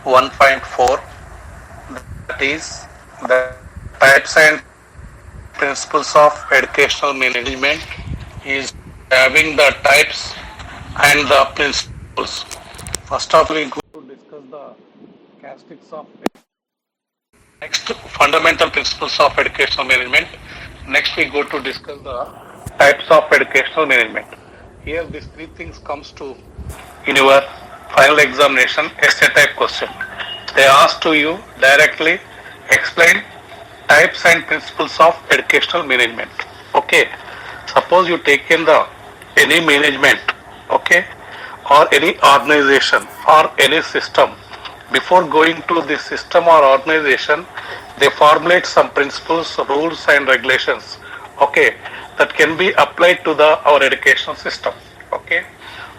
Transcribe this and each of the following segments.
1.4, that is the types and principles of educational management, is having the types and the principles. First of all, we go to discuss the characteristics of next fundamental principles of educational management. Next, we go to discuss the types of educational management. Here, these three things comes to in your final examination essay type question. They ask to you directly explain types and principles of educational management. Okay. Suppose you take in the any management, okay, or any organization or any system. Before going to this system or organization, they formulate some principles, rules and regulations, okay, that can be applied to the our educational system. Okay.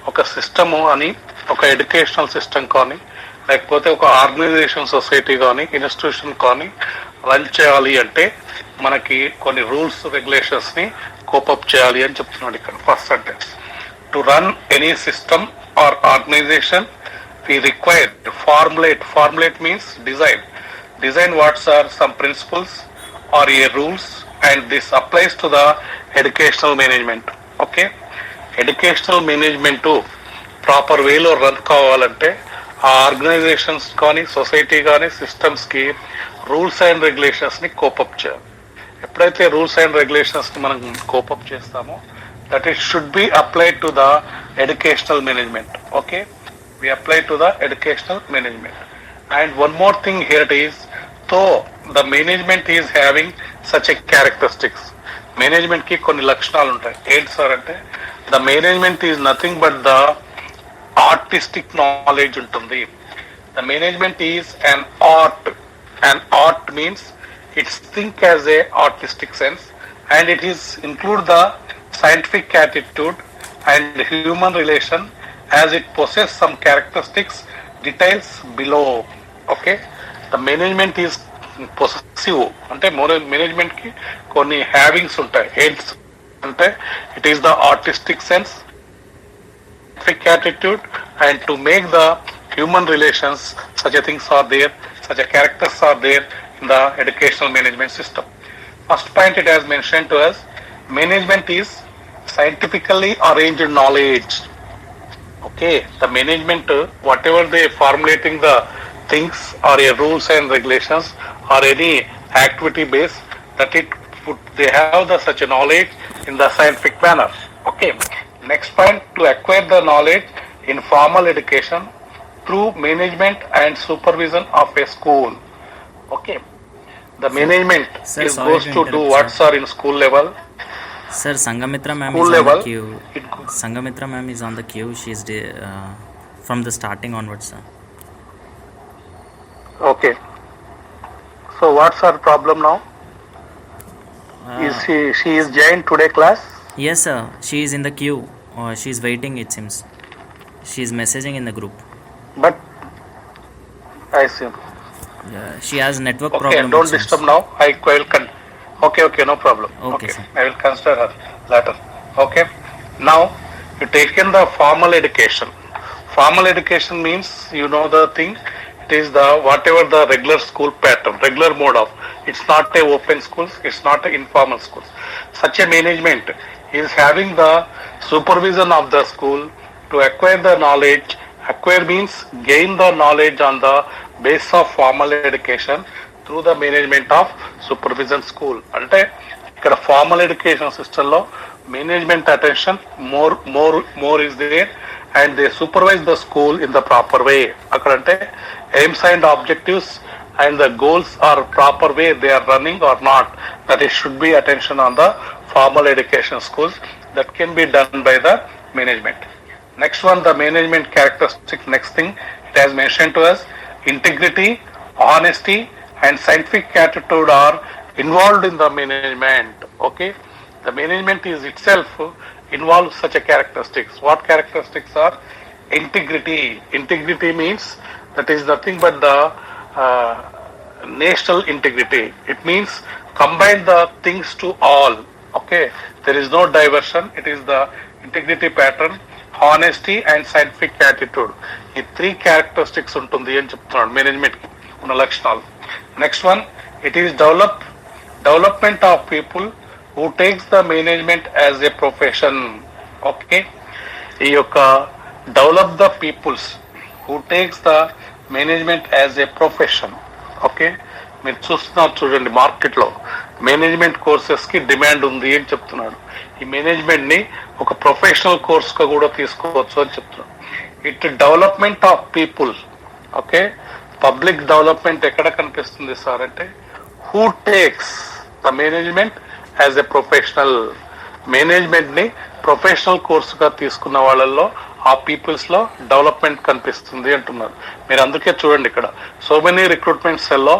ఒక system అని ఒక educational system కానీ లేకపోతే ఒక organisation society కానీ institution కానీ run చేయాలి అంటే మనకి కొన్ని రూల్స్ రెగ్యులేషన్స్ని కోపప్ చేయాలి అని చెప్తున్నాడు ఇక్కడ first sentence. To run any system or organisation we require to formulate means design what are some principles or a rules, and this applies to the educational management. Okay, educational management to proper వేలో run కావాలంటే ఆ organisations కానీ society కానీ సిస్టమ్స్కి rules and రెగ్యులేషన్స్ని cope up చేయాలి. ఎప్పుడైతే rules and రెగ్యులేషన్స్ని మనం cope up చేస్తామో that it should be applied to the educational management. Okay, we apply to the educational management. And one more thing here it is, though the management is having such a characteristics, management ki konni lakshanalu untayi. ఏంటి sir అంటే the management is nothing but the artistic knowledge ఉంటుంది. The management is an art. An art means it's think as a artistic sense, and it is include the scientific attitude and human relation as it possesses some characteristics details below. Okay, the management is possessive అంటే management కి కొన్ని హ్యావింగ్స్ ఉంటాయి. ఏంటి అంటే it is the artistic sense, attitude, and to make the human relations, such a things are there, such a characters are there in the educational management system. First point it has mentioned to us, management is scientifically arranged knowledge. Okay, the management, whatever they formulating the things or a rules and regulations or any activity base, that they have the such a knowledge in the scientific manner. Okay, next point, to acquire the knowledge in formal education through management and supervision of a school. Okay, the management is supposed to do what sir in school level. Sir, Sangamitra ma'am is on the queue. Sangamitra ma'am is on the queue. She is from the starting onwards, sir. Okay. So what's her problem now? Is she is joined today class? Yes, sir. She is in the queue. She is waiting. It seems. She is messaging in the group. But I see. She has network okay, problem. Okay, don't disturb now. I will Okay, no problem. Okay, sir. I will consider her later. Okay. Now, you take in the formal education. Formal education means, you know the thing, it is the whatever the regular school pattern, regular mode of. It's not a open schools, it's not a informal schools. Such a management is having the supervision of the school to acquire the knowledge. Acquire means gain the knowledge on the basis of formal education through the management of supervision school. అంటే ఇక్కడ formal education సిస్టంలో management attention more is there and they supervise the school in the proper way. అక్కడ అంటే aims and objectives and the goals are proper way they are running or not, that it should be attention on the formal education schools that can be done by the management. Next one, the management characteristics. Next thing it has mention to us, integrity, honesty and scientific attitude are involved in the management. Okay, the management is itself involves such a characteristics. What characteristics are? Integrity. Integrity means that is nothing but the national integrity. It means combine the things to all. Okay, there is no diversion. It is the integrity pattern. Honesty and scientific attitude. ఈ 3 characteristics ఉంటుంది అని చెప్తున్నాడు management ఉన్న లక్షణాలు. Next one, it is development of people who takes the management as a profession. Okay, ఈ యొక్క develop the peoples who takes the management as a profession. Okay, మీరు చూస్తున్నారు చూడండి, మార్కెట్లో మేనేజ్మెంట్ కోర్సెస్ కి డిమాండ్ ఉంది అని చెప్తున్నాడు. ఈ మేనేజ్మెంట్ ని ఒక ప్రొఫెషనల్ కోర్స్ గా కూడా తీసుకోవచ్చు అని చెప్తున్నాడు. It development of people. Okay, public development ఎక్కడ కనిపిస్తుంది సార్ అంటే who takes the management as a professional. Management ని ప్రొఫెషనల్ కోర్స్ గా తీసుకున్న వాళ్ళల్లో ఆ పీపుల్స్ లో డెవలప్మెంట్ కనిపిస్తుంది అంటున్నారు. మీరు అందుకే చూడండి ఇక్కడ సో మెనీ రిక్రూట్మెంట్ సెల్లో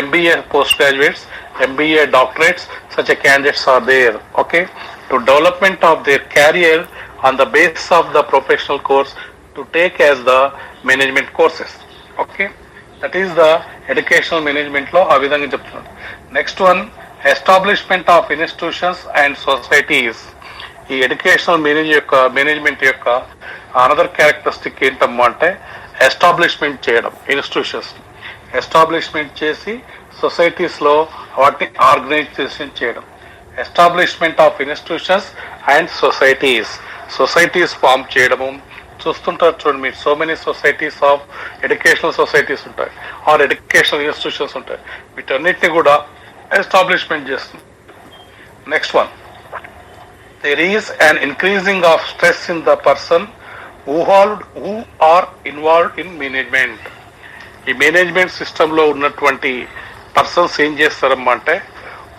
MBA post graduates, MBA doctorates, such a candidates are there. Okay, to development of their career on the basis of the professional course to take as the management courses. Okay, that is the educational management law. ఆ విధంగా చెప్తున్నాడు. Next one, establishment of institutions and societies. ఈ educational management యొక్క another characteristic ఏంటమ్మా అంటే establishment చేయడం. Institutions establishment చేసి societies లో వాటిని ఆర్గనైజేషన్ చేయడం. Establishment of institutions and societies form చేయడము. చూస్తుంటారు చూడండి మీరు, so many societies of educational societies ఉంటాయి ఆర్ ఎడ్యుకేషనల్ ఇన్స్టిట్యూషన్స్ ఉంటాయి. వీటన్నిటిని కూడా ఎస్టాబ్లిష్మెంట్ చేస్తుంది. Next one, there is an increasing of stress in the person who are involved in management. ఈ మేనేజ్మెంట్ సిస్టమ్ లో ఉన్నటువంటి పర్సన్స్ ఏం చేస్తారమ్మా అంటే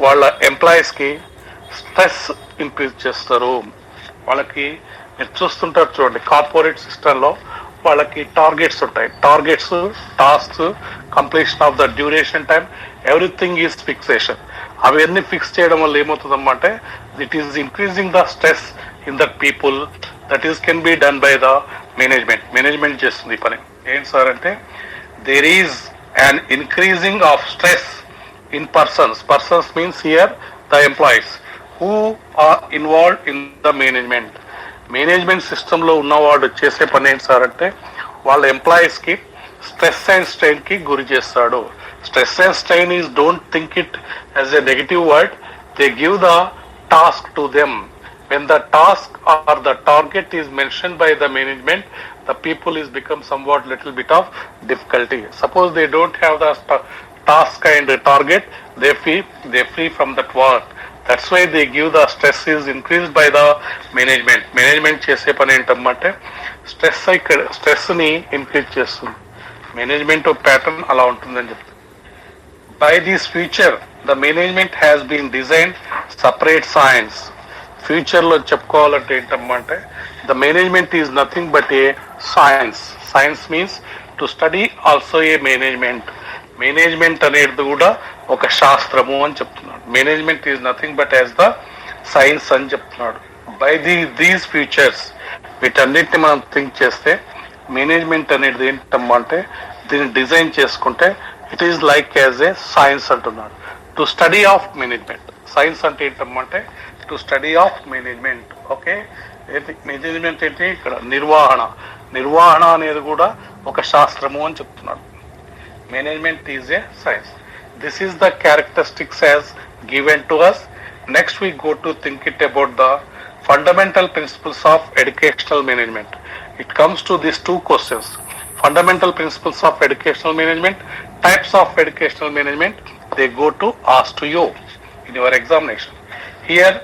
వాళ్ళ ఎంప్లాయీస్ కి స్ట్రెస్ ఇంక్రీజ్ చేస్తారు. వాళ్ళకి మీరు చూస్తుంటారు చూడండి, కార్పొరేట్ సిస్టమ్ లో వాళ్ళకి టార్గెట్స్ ఉంటాయి. Targets, tasks, completion of the duration time, everything is fixation. అవన్నీ ఫిక్స్ చేయడం వల్ల ఏమవుతుందమ్మా అంటే it is increasing the stress in that people. That is can be done by the management చేస్తుంది ఈ పని. ఏంటి సార్ అంటే there is an increasing of stress in persons means here the employees who are involved in the management system లో ఉన్నవాడు చేసే పని ఏంటి సార్ అంటే వాళ్ళ ఎంప్లాయీస్ కి స్ట్రెస్ అండ్ స్ట్రెయిన్ కి గురి చేస్తాడు. Stress and strain is don't think it as a negative word. They give the task to them. when the task or the target is mentioned by the management, the people is become somewhat little bit of difficulty. Suppose they don't have the task and target, they free from that work. That's why they give the stress is increased by the management చేసే పని ఏంటంటే stress ని increase చేస్తుంది. Management pattern అలా ఉంటుందని చెప్తుంది. By this feature, the management has been designed separate science. Future లో చెప్పుకోవాలంటే ఏంటమ్మా అంటే the management is nothing but A science means to study also a management అనేది కూడా ఒక శాస్త్రము అని చెప్తున్నాడు. Management is nothing but as the science అని చెప్తున్నాడు. బై దీస్ ఫీచర్స్ వీటన్నిటిని మనం థింక్ చేస్తే మేనేజ్మెంట్ అనేది ఏంటమ్మా అంటే దీన్ని డిజైన్ చేసుకుంటే it is like as a science అంటున్నాడు. To study of management. Science అంటే ఏంటమ్మా అంటే to study of management. Okay, management ఏంటి ఇక్కడ నిర్వహణ అనేది కూడా ఒక శాస్త్రము అని చెప్తున్నాడు. Management is a science. This is the characteristics as given to us. Next we go to think it about the fundamental principles of educational management. It comes to these two questions: fundamental principles of educational management, types of educational management. They go to ask to you in your examination. Here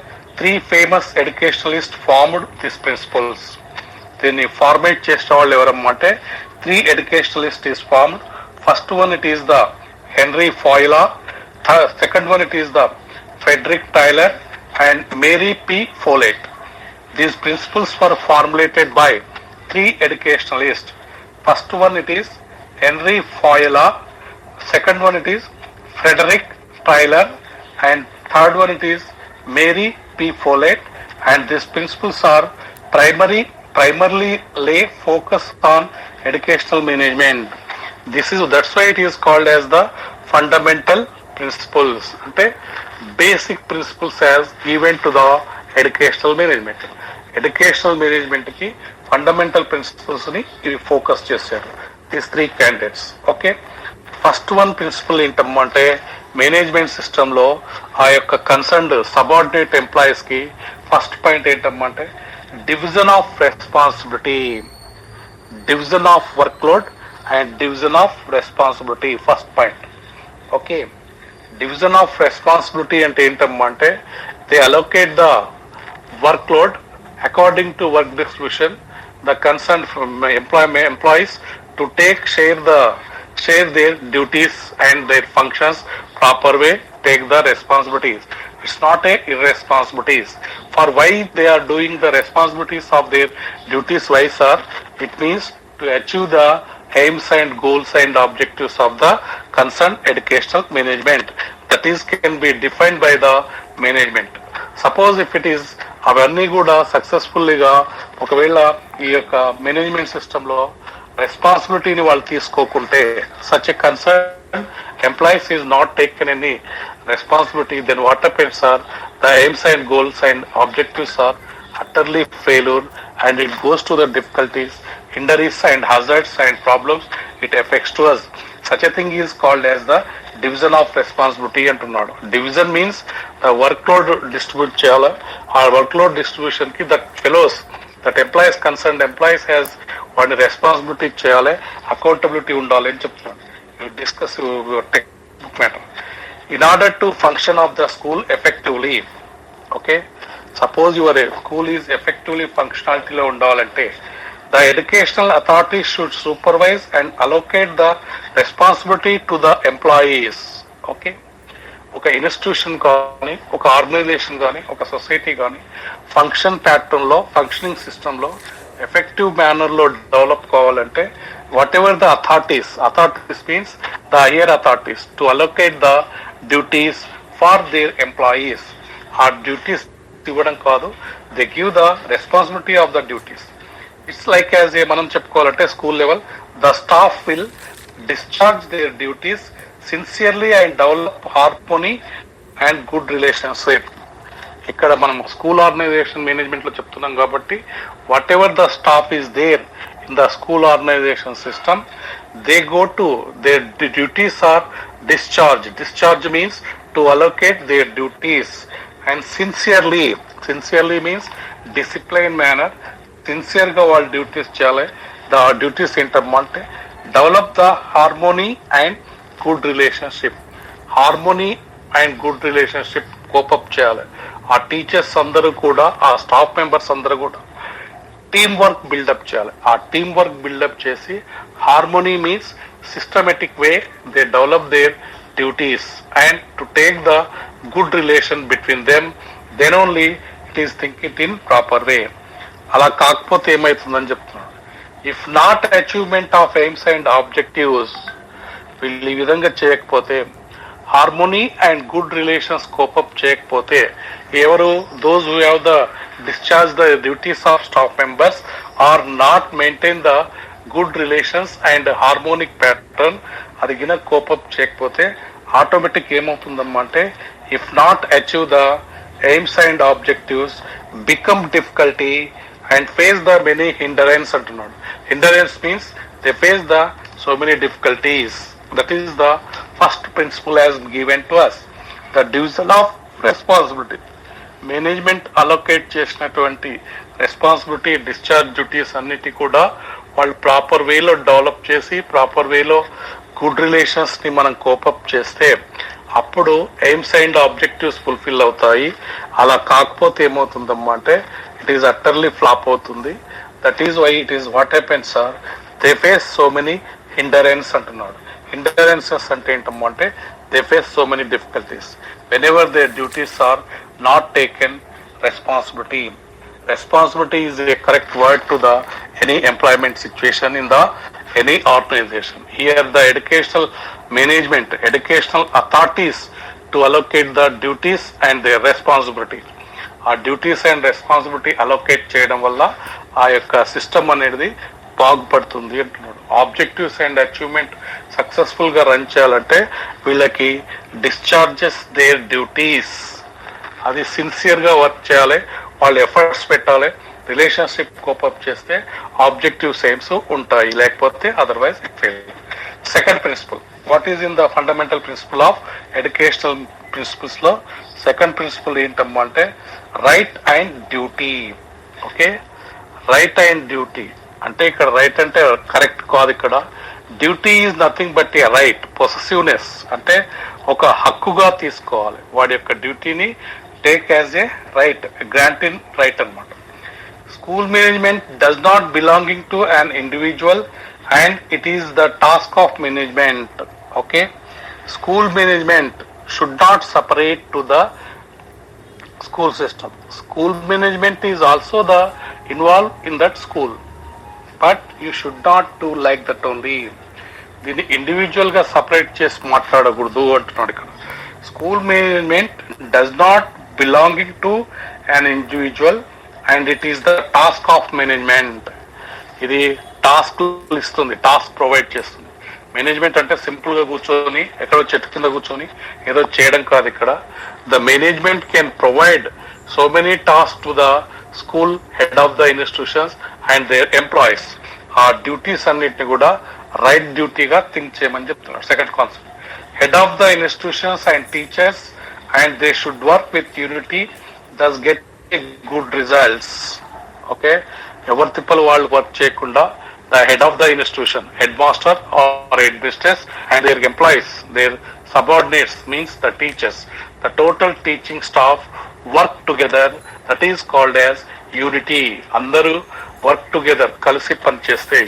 3 famous educationalists formed these principles. దీన్ని format చేసిన వాళ్ళు ఎవరమ్మంటే 3 educationalists is formed. First one it is the Henry Fayol, second one it is the Frederick Taylor and Mary P. Follett. These principles were formulated by 3 educationalists. First one it is Henry Fayol, second one it is Frederick Taylor and third one it is Mary P. Follett. And these principles are primarily lay focus on educational management. That's why it is called as the fundamental principles. అంటే basic principles as given to the educational management. Educational management కి fundamental ప్రిన్సిపల్స్ని ఇవి focus చేశారు these 3 candidates. Okay, first one principle ఏంటమ్మంటే management సిస్టంలో ఆ యొక్క concerned subordinate ఎంప్లాయీస్కి ఫస్ట్ పాయింట్ ఏంటమ్మంటే division of responsibility, division of workload and division of responsibility first point. Okay, division of responsibility అంటే ఏంటమ్మంటే they allocate the workload according to work distribution, the concerned employees to share their duties and their functions proper way, take the responsibilities. It's not a irresponsibilities. For why they are doing the responsibilities of their duties, why sir? It means to achieve the aims and goals and objectives of the concerned educational management. That is can be defined by the management. Suppose if it is అవన్నీ కూడా సక్సెస్ఫుల్గా ఒకవేళ ఈ యొక్క management సిస్టంలో రెస్పాన్సిబిలిటీని వాళ్ళు తీసుకోకుంటే such a concern employees is not taken any responsibility, then what happens are the aims and goals and objectives are utterly failure and it goes to the difficulties, injuries and hazards and problems it affects to us. Such a thing is called as the division of responsibility అంటున్నాడు. Division means the workload distribute చేయాలి. ఆ workload distribution కి that fellows that employees concern employees has వాడిని responsibility చేయాలి, accountability ఉండాలి అని చెప్తున్నాడు. Discuss technique matter in order to function of the school effectively. Okay, suppose your school is effectively ఫంక్షనాలిటీలో ఉండాలంటే the educational authority should supervise and allocate the responsibility to the employees. Okay, ఒక institution కానీ ఒక organisation కానీ ఒక society కానీ function ప్యాటర్న్లో functioning సిస్టంలో ఎఫెక్టివ్ మేనర్లో డెవలప్ కావాలంటే whatever the authorities means the higher authorities to allocate the duties for their employees. ఆ డ్యూటీస్ ఇవ్వడం కాదు, they give the responsibility of the duties. It's like as a మనం చెప్పుకోవాలంటే school level the staff will discharge their duties sincerely and develop harmony and good relationship. ఇక్కడ మనం school organisation management లో చెప్తున్నాం కాబట్టి whatever the staff is there in the school organisation system they go to their duties or discharge means to allocate their duties and sincerely means discipline manner, sincere గా వాళ్ళ duties చేయాలి. The duties ఏంటంటే develop the harmony and good relationship. Harmony and good relationship cope up చేయాలి. ఆ teachers అందరూ కూడా ఆ staff members అందరూ కూడా టీమ్ వర్క్ బిల్డప్ చేయాలి. ఆ టీమ్ వర్క్ బిల్డప్ చేసి harmony means systematic way they develop their duties and to take the good relation between them, then only it is think it in proper way. అలా కాకపోతే ఏమవుతుందని చెప్తున్నాడు. If not achievement of aims and objectives, వీళ్ళు ఈ విధంగా చేయకపోతే harmony and good relations cope up చేయకపోతే ఎవరు those who have the discharge the duties of staff members are not maintain the good relations and harmonic pattern, అది గిన కోపప్ చేయకపోతే ఆటోమేటిక్ ఏమవుతుందమ్మంటే if not achieve the aims and objectives become difficulty and face the many hindrance అంటున్నాడు. Hindrance means they face the so many difficulties. That is the first principle as given to us. The division of responsibility. Management allocate చేసినటువంటి responsibility discharge duties అన్నిటి కూడా వాళ్ళు proper వేలో develop చేసి proper వేలో good relations ని మనం cope up చేస్తే అప్పుడు ఎయిమ్స్ అండ్ ఆబ్జెక్టివ్స్ ఫుల్ఫిల్ అవుతాయి. అలా కాకపోతే ఏమవుతుందమ్మా అంటే it is utterly flop అవుతుంది. That is why it is what happens sir, they face so many hindrances అంటున్నాడు. Hindrances అంటే ఏంటంటే they face so many difficulties whenever their duties are not taken responsibility. Responsibility is a correct word to the any employment situation in the any organization. Here the educational management, educational authorities to allocate the duties and their responsibility. ఆ duties and responsibility allocate చేయడం వల్ల ఆ యొక్క సిస్టమ్ అనేది బాగుపడుతుంది అంటున్నాడు. Objectives and achievement successful గా రన్ చేయాలంటే వీళ్ళకి డిశ్చార్జెస్ దేర్ డ్యూటీస్, అది సిన్సియర్ గా వర్క్ చేయాలి, వాళ్ళు ఎఫర్ట్స్ పెట్టాలి, రిలేషన్షిప్ కోపప్ చేస్తే ఆబ్జెక్టివ్స్ ఎయిమ్స్ ఉంటాయి, లేకపోతే otherwise it fail. Second principle, what is in the fundamental principle of educational principles లో సెకండ్ ప్రిన్సిపల్ ఏంటమ్మా అంటే right and duty. Okay, right and duty అంటే ఇక్కడ రైట్ అంటే కరెక్ట్ కాదు, ఇక్కడ duty is nothing but a right. Possessiveness అంటే ఒక హక్కుగా తీసుకోవాలి, వాడి యొక్క డ్యూటీని take as a right, grant in right అనమాట. School management does not belonging to an individual and it is the task of management. Okay, school management should not separate to the school system. School management is also the involved in that school, but you should not do like that only. దీన్ని individual గా separate చేసి మాట్లాడకూడదు అంటున్నాడు ఇక్కడ. School management does not belonging to an individual and it is the task of management. ఇది task ఇస్తుంది, task provide చేస్తుంది. Management అంటే సింపుల్ గా కూర్చొని ఎక్కడో చెట్టు కింద కూర్చొని ఏదో చేయడం కాదు. ఇక్కడ the management can provide so many task to the school head of the institutions and their employees. ఆ డ్యూటీస్ అన్నిటిని కూడా రైట్ డ్యూటీగా థింక్ చేయమని చెప్తున్నారు. Second concept, head of the institutions and teachers and they should work with unity thus get good results. Okay, ఎవరి తిప్పలు వాళ్ళు work చేయకుండా the head of the institution, head master or head mistress and their employees, their subordinates means the teachers, the total teaching staff work together, that is called as unity. Andaru work together, kalisi pan cheste,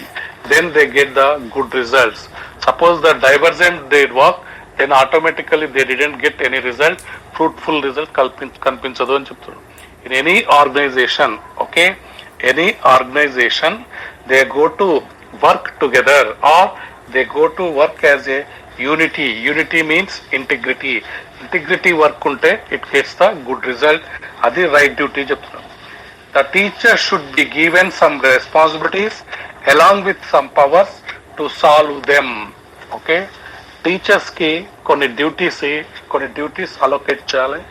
then they get the good results. Suppose the divergent they work, then automatically they didn't get any result, fruitful result kanpinchadu ani cheptaru. In any organization, okay, any organization, they go to work together or they go to work as a unity. Unity means integrity. Integrity work unte it gets the good result. Adi right duty cheptunna. The teacher should be given some responsibilities along with some powers to solve them. Okay, teachers ki konni duties allocate cheyali.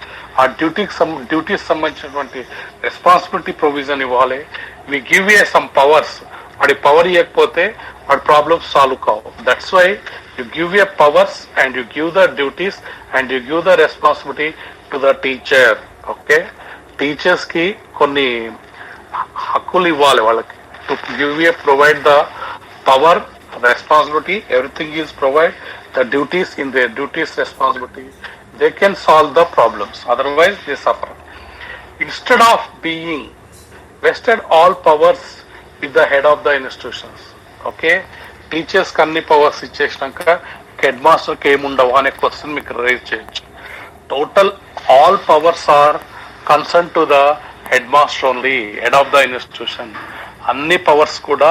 ఆ duties సంబంధించినటువంటి responsibility provision ఇవ్వాలి. We give a some powers, వాడి power ఇవ్వకపోతే వాడి problems solve కావు. That's why you give a powers and you give the duties and you give the responsibility to the teacher. Okay, teachers కి కొన్ని హక్కులు ఇవ్వాలి వాళ్ళకి. To give a provide the power, responsibility, everything is provide the duties in their duties, responsibility. They can solve the problems, otherwise they suffer. Instead of being vested all powers with the head of the institutions. Okay, teachers kanni powers ichesnanka head master ki em undavu ane question meeku raise cheyochu. Total all powers are concerned to the headmaster only, head of the institution. అన్ని powers కూడా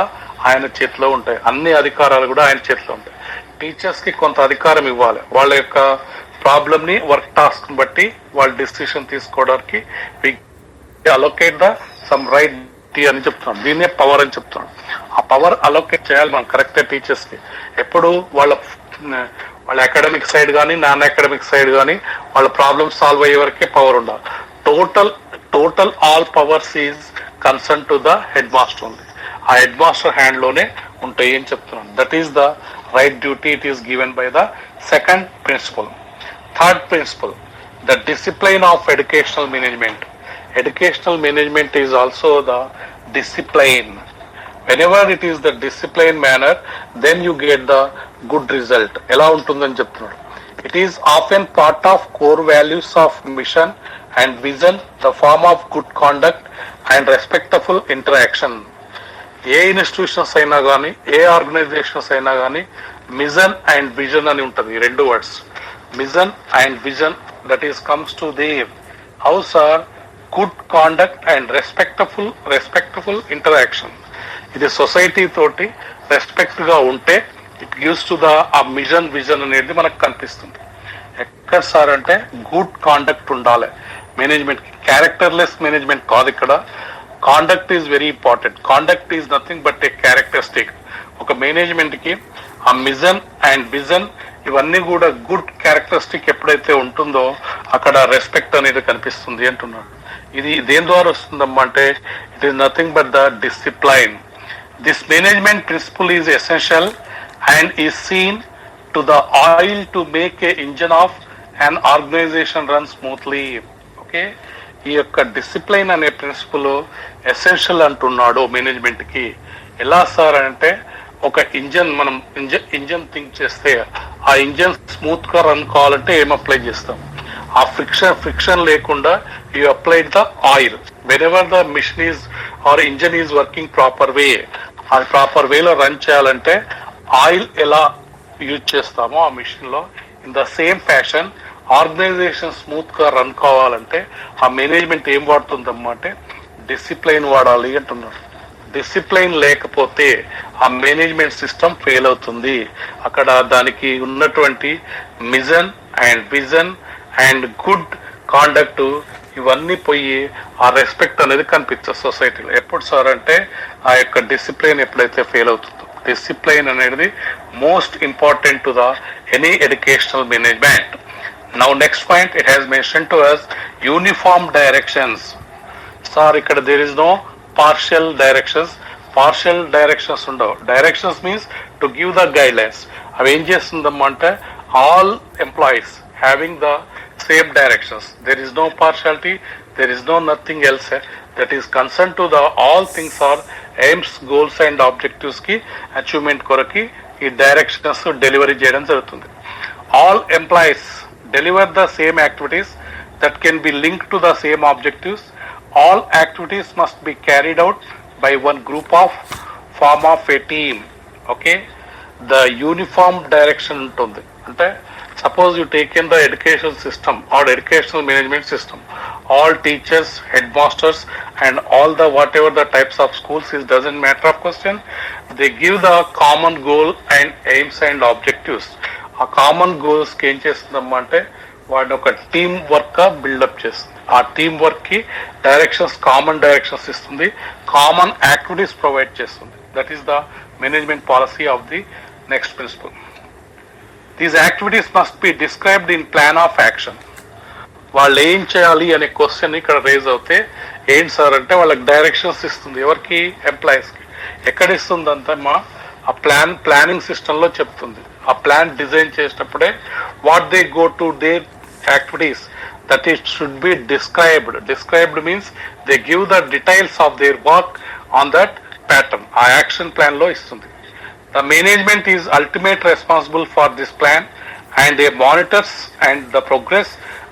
ఆయన చేతిలో ఉంటాయి, అన్ని అధికారాలు కూడా ఆయన చేతిలో ఉంటాయి. టీచర్స్ కి కొంత అధికారం ఇవ్వాలి, వాళ్ళ యొక్క ప్రాబ్లమ్ ని వర్క్ టాస్క్ బట్టి వాళ్ళు డిసిషన్ తీసుకోవడానికి అలొకేట్ ద సమ్ రైట్ అని చెప్తున్నాం. దీన్నే పవర్ అని చెప్తున్నాం. ఆ పవర్ అలొకేట్ చేయాలి మనం కరెక్ట్ టీచర్స్ కి. ఎప్పుడు వాళ్ళ అకాడమిక్ సైడ్ కానీ నాన్ అకాడమిక్ సైడ్ కానీ వాళ్ళ ప్రాబ్లమ్ సాల్వ్ అయ్యే వరకే పవర్ ఉండాలి. Total all powers is concern to the head master ఉంది. ఆ హెడ్ మాస్టర్ హ్యాండ్ లోనే ఉంటాయి అని చెప్తున్నాను. That is the right duty, it is given by the second principal. Third principle, the discipline of educational management. Educational management is also the discipline. Whenever it is the discipline manner, then you get the good result. Ela untundani cheptunnaru. It is often part of core values of mission and vision, the form of good conduct and respectful interaction. A institutions అయినా కానీ, ఏ organisations అయినా కానీ machine and vision అని ఉంటుంది. ఈ రెండు words, mission and vision, that is comes to the house are good conduct and respectful interaction. ఇది society తోటి రెస్పెక్ట్ గా ఉంటే ఇట్ గివ్స్ టు ద ఆ మిషన్ విజన్ అనేది మనకు కనిపిస్తుంది. ఎక్కడ సార్ అంటే గుడ్ కాండక్ట్ ఉండాలి మేనేజ్మెంట్ కి. క్యారెక్టర్లెస్ మేనేజ్మెంట్ కాదు ఇక్కడ. Conduct is very important. Conduct is nothing but A characteristic. ఒక మేనేజ్మెంట్ కి ఆ మిషన్ అండ్ విజన్ ఇవన్నీ కూడా గుడ్ క్యారెక్టరిస్టిక్ ఎప్పుడైతే ఉంటుందో అక్కడ రెస్పెక్ట్ అనేది కనిపిస్తుంది అంటున్నాడు. ఇది దేని ద్వారా వస్తుందమ్మా అంటే it is nothing but the discipline. This management principle is essential and is seen to the oil to make a engine of and organisation run smoothly. Okay, ఈ యొక్క డిసిప్లైన్ అనే ప్రిన్సిపల్ ఎసెన్షియల్ అంటున్నాడు మేనేజ్మెంట్ కి. ఎలా sir అంటే ఒక engine, మనం engine think చేస్తే ఆ ఇంజన్ స్మూత్ గా రన్ కావాలంటే ఏం అప్లై చేస్తాం? ఆ ఫ్రిక్షన్ లేకుండా you applied the oil. Whenever the machine is or engine is working proper way, అది ప్రాపర్ వేలో రన్ చేయాలంటే ఆయిల్ ఎలా యూజ్ చేస్తామో ఆ మిషన్ లో, in the same fashion organisation smooth గా రన్ కావాలంటే ఆ మేనేజ్మెంట్ ఏం వాడుతుందమ్మా అంటే డిసిప్లైన్ వాడాలి అంటున్నారు. డిసిప్లైన్ లేకపోతే ఆ మేనేజ్మెంట్ సిస్టమ్ ఫెయిల్ అవుతుంది. అక్కడ దానికి ఉన్నటువంటి mission and vision and good conduct ఇవన్నీ పోయి ఆ రెస్పెక్ట్ అనేది కనిపించదు సొసైటీలో. ఎప్పుడు సార్ అంటే ఆ యొక్క డిసిప్లైన్ ఎప్పుడైతే ఫెయిల్ అవుతుందో. డిసిప్లైన్ అనేది most important to the any educational management. Now next point, it has mention to us uniform directions. Sir ఇక్కడ there is no partial directions. Partial directions ఉండవు. Directions means to give the guidelines. అవి ఏం చేస్తుందమ్మా అంటే all employees having the same directions. There is no partiality, there is no nothing else that is concern to the all things or aims, goals and objectives కి achievement కొరకి ఈ directions delivery చేయడం జరుగుతుంది. All employees deliver the same activities that can B linked to the same objectives. All activities must be carried out by one group of form of a team. Okay, the uniform direction ఉంటుంది. అంటే suppose you take in the education system or educational management system, all teachers, headmasters and all the whatever the types of schools is doesn't matter of question, they give the common goal and aims and objectives. ఆ common goals కి ఏం చేస్తుందమ్మా అంటే వాడిని ఒక team work గా build up చేస్తుంది. ఆ టీమ్ వర్క్ కి డైరెక్షన్స్, కామన్ డైరెక్షన్స్ ఇస్తుంది, కామన్ యాక్టివిటీస్ ప్రొవైడ్ చేస్తుంది. That is the management policy of the next principle. These activities must be described in plan of action. వాళ్ళు ఏం చేయాలి అనే క్వశ్చన్ ఇక్కడ రేజ్ అవుతే ఏంటి సార్ అంటే వాళ్ళకి డైరెక్షన్స్ ఇస్తుంది. ఎవరికి? ఎంప్లాయీస్ కి. ఎక్కడ ఇస్తుంది అంతమ్మా? ఆ ప్లానింగ్ సిస్టమ్ లో చెప్తుంది. ఆ ప్లాన్ డిజైన్ చేసినప్పుడే what they go to there activities that it should be described. Described means they give the details of their work on that pattern. ఆ యాక్షన్ ప్లాన్ లో ఇస్తుంది. The management is ultimate responsible for this plan and they monitors and the progress